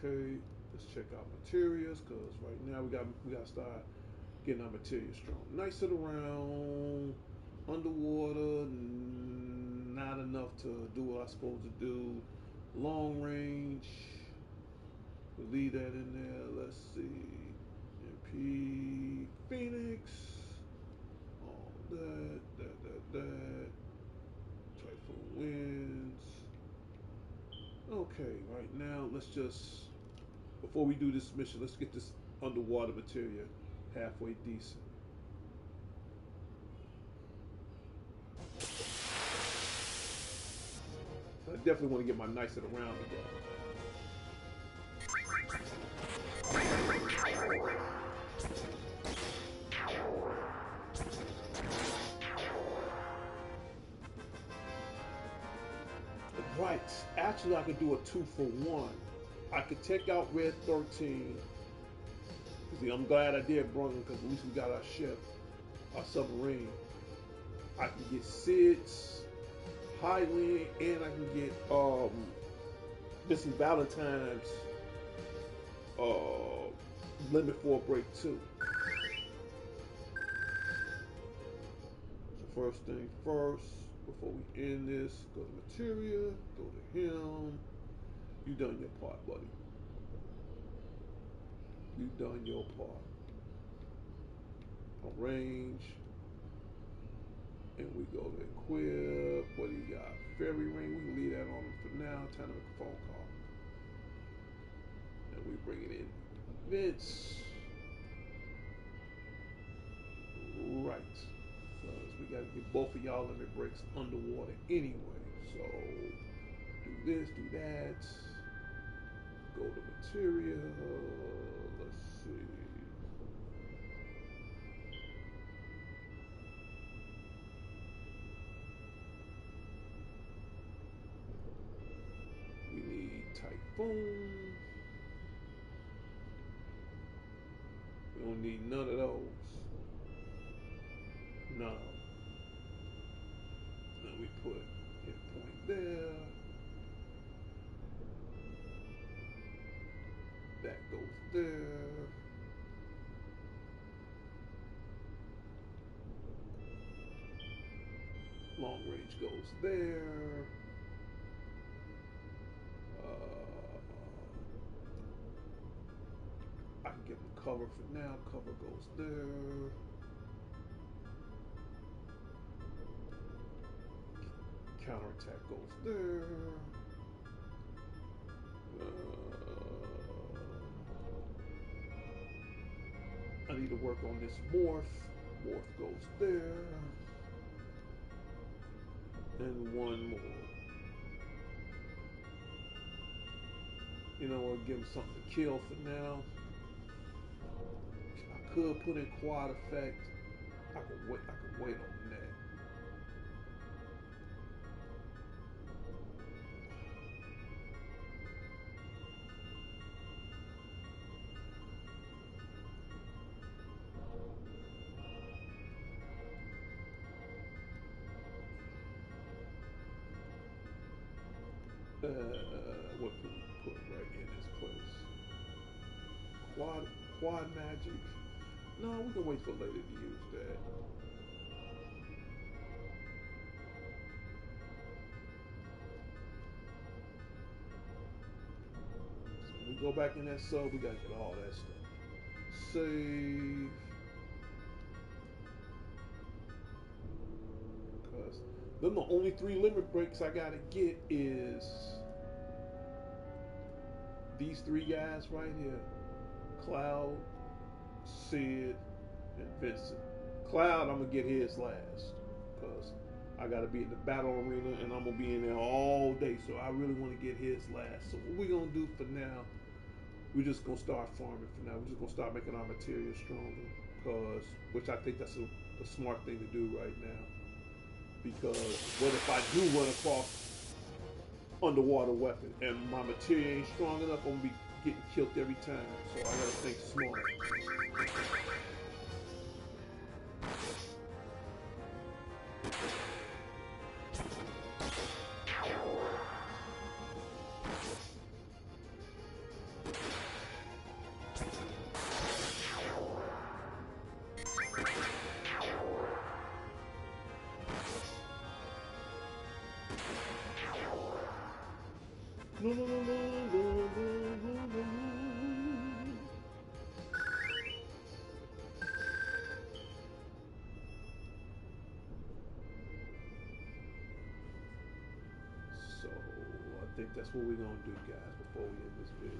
Speaker 1: Okay, let's check out materials because right now we got to start getting our materials strong. Nice sit around underwater, not enough to do what I'm supposed to do. Long range, we'll leave that in there. Let's see, MP Phoenix, all that. Typhoon winds. Okay, right now let's just before we do this mission, let's get this underwater material halfway decent. I definitely want to get my nice at around together. Right, actually I could do a 2-for-1. I could take out Red 13. See, I'm glad I did bring him because at least we got our ship, our submarine. I can get Sid's Highland and I can get Missing Valentine's limit for a break too. So first thing first, before we end this, go to material, go to him. You done your part, buddy. You done your part. Arrange. And we go to equip. What do you got? Fairy ring. We can leave that on for now. Time to make a phone call. And we bring it in. Vince. Right. Because we got to get both of y'all limit breaks underwater anyway. So do this, do that. Go to material. Let's see. We need Typhoon. We don't need none of those. No. Then we put hit point there. That goes there. Long range goes there. I can give them cover for now. Cover goes there. Counterattack goes there. I need to work on this morph. Morph goes there. And one more. You know what? Give him something to kill for now. I could put in quad effect. I can wait on that. What can we put right in this place? Quad magic. No, we can wait for later to use that. So when we go back in that sub, we gotta get all that stuff. Save. Because then the only 3 limit breaks I gotta get is these 3 guys right here: Cloud, Sid, and Vincent. Cloud, I'm gonna get his last because I gotta be in the battle arena and I'm gonna be in there all day. So I really want to get his last. So what we're gonna do for now, we're just gonna start farming for now. We're just gonna start making our material stronger, because which I think that's a smart thing to do right now. Because what if I do run across underwater weapon and my material ain't strong enough? I'm gonna be getting killed every time. So I gotta think smart. No, no, no, no, no, no, no, no. So I think that's what we're gonna do, guys, before we end this video.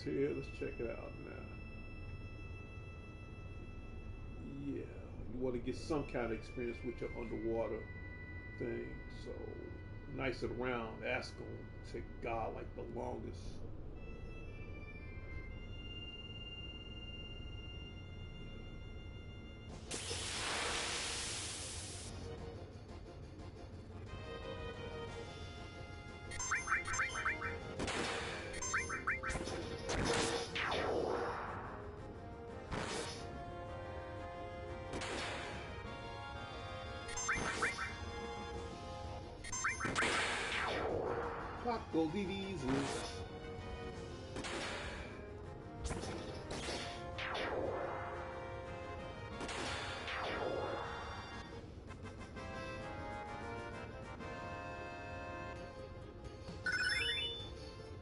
Speaker 1: So yeah, let's check it out now. Yeah, you want to get some kind of experience with your underwater thing. So nice and round. That's gonna take God like the longest. Pop Goldie Diesel.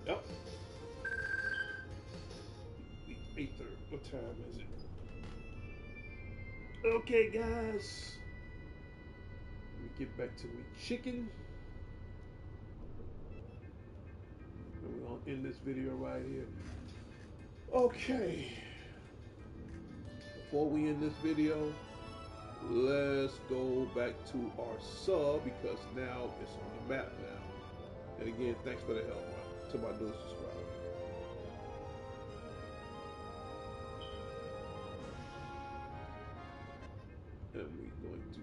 Speaker 1: Yep. The Aether. What time is it? Okay, guys. Let me get back to my chicken. And we're gonna end this video right here. Okay. Before we end this video, let's go back to our sub, because now it's on the map now. And again, thanks for the help to my new subscribers. And we're going to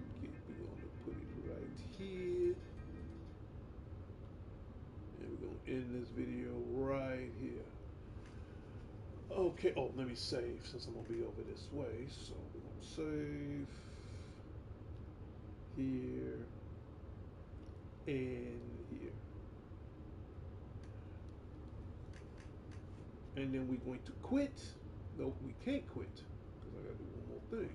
Speaker 1: put it right here. And we're going to end this video right here. Okay, oh, let me save since I'm going to be over this way. So we're going to save here and here. And then we're going to quit. No, we can't quit because I got to do one more thing.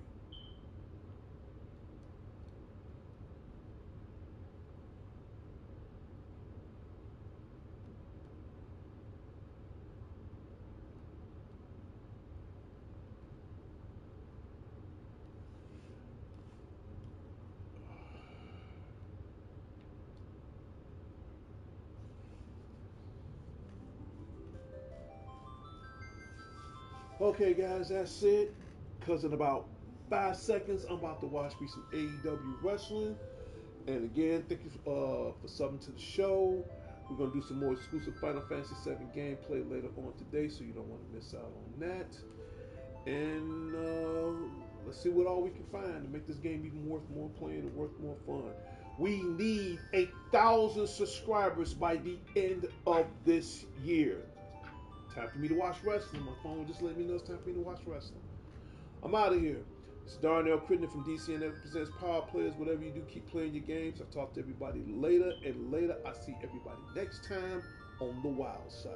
Speaker 1: Okay, guys, that's it. Because in about 5 seconds, I'm about to watch me some AEW wrestling. And again, thank you for subbing to the show. We're going to do some more exclusive Final Fantasy VII gameplay later on today, so you don't want to miss out on that. And let's see what all we can find to make this game even worth more playing and worth more fun. We need 1,000 subscribers by the end of this year. Time for me to watch wrestling. My phone just let me know it's time for me to watch wrestling. I'm out of here. It's Darnell Crittenden from DCNF presents Power Players. Whatever you do, keep playing your games. I talk to everybody later and later. I see everybody next time on the wild side.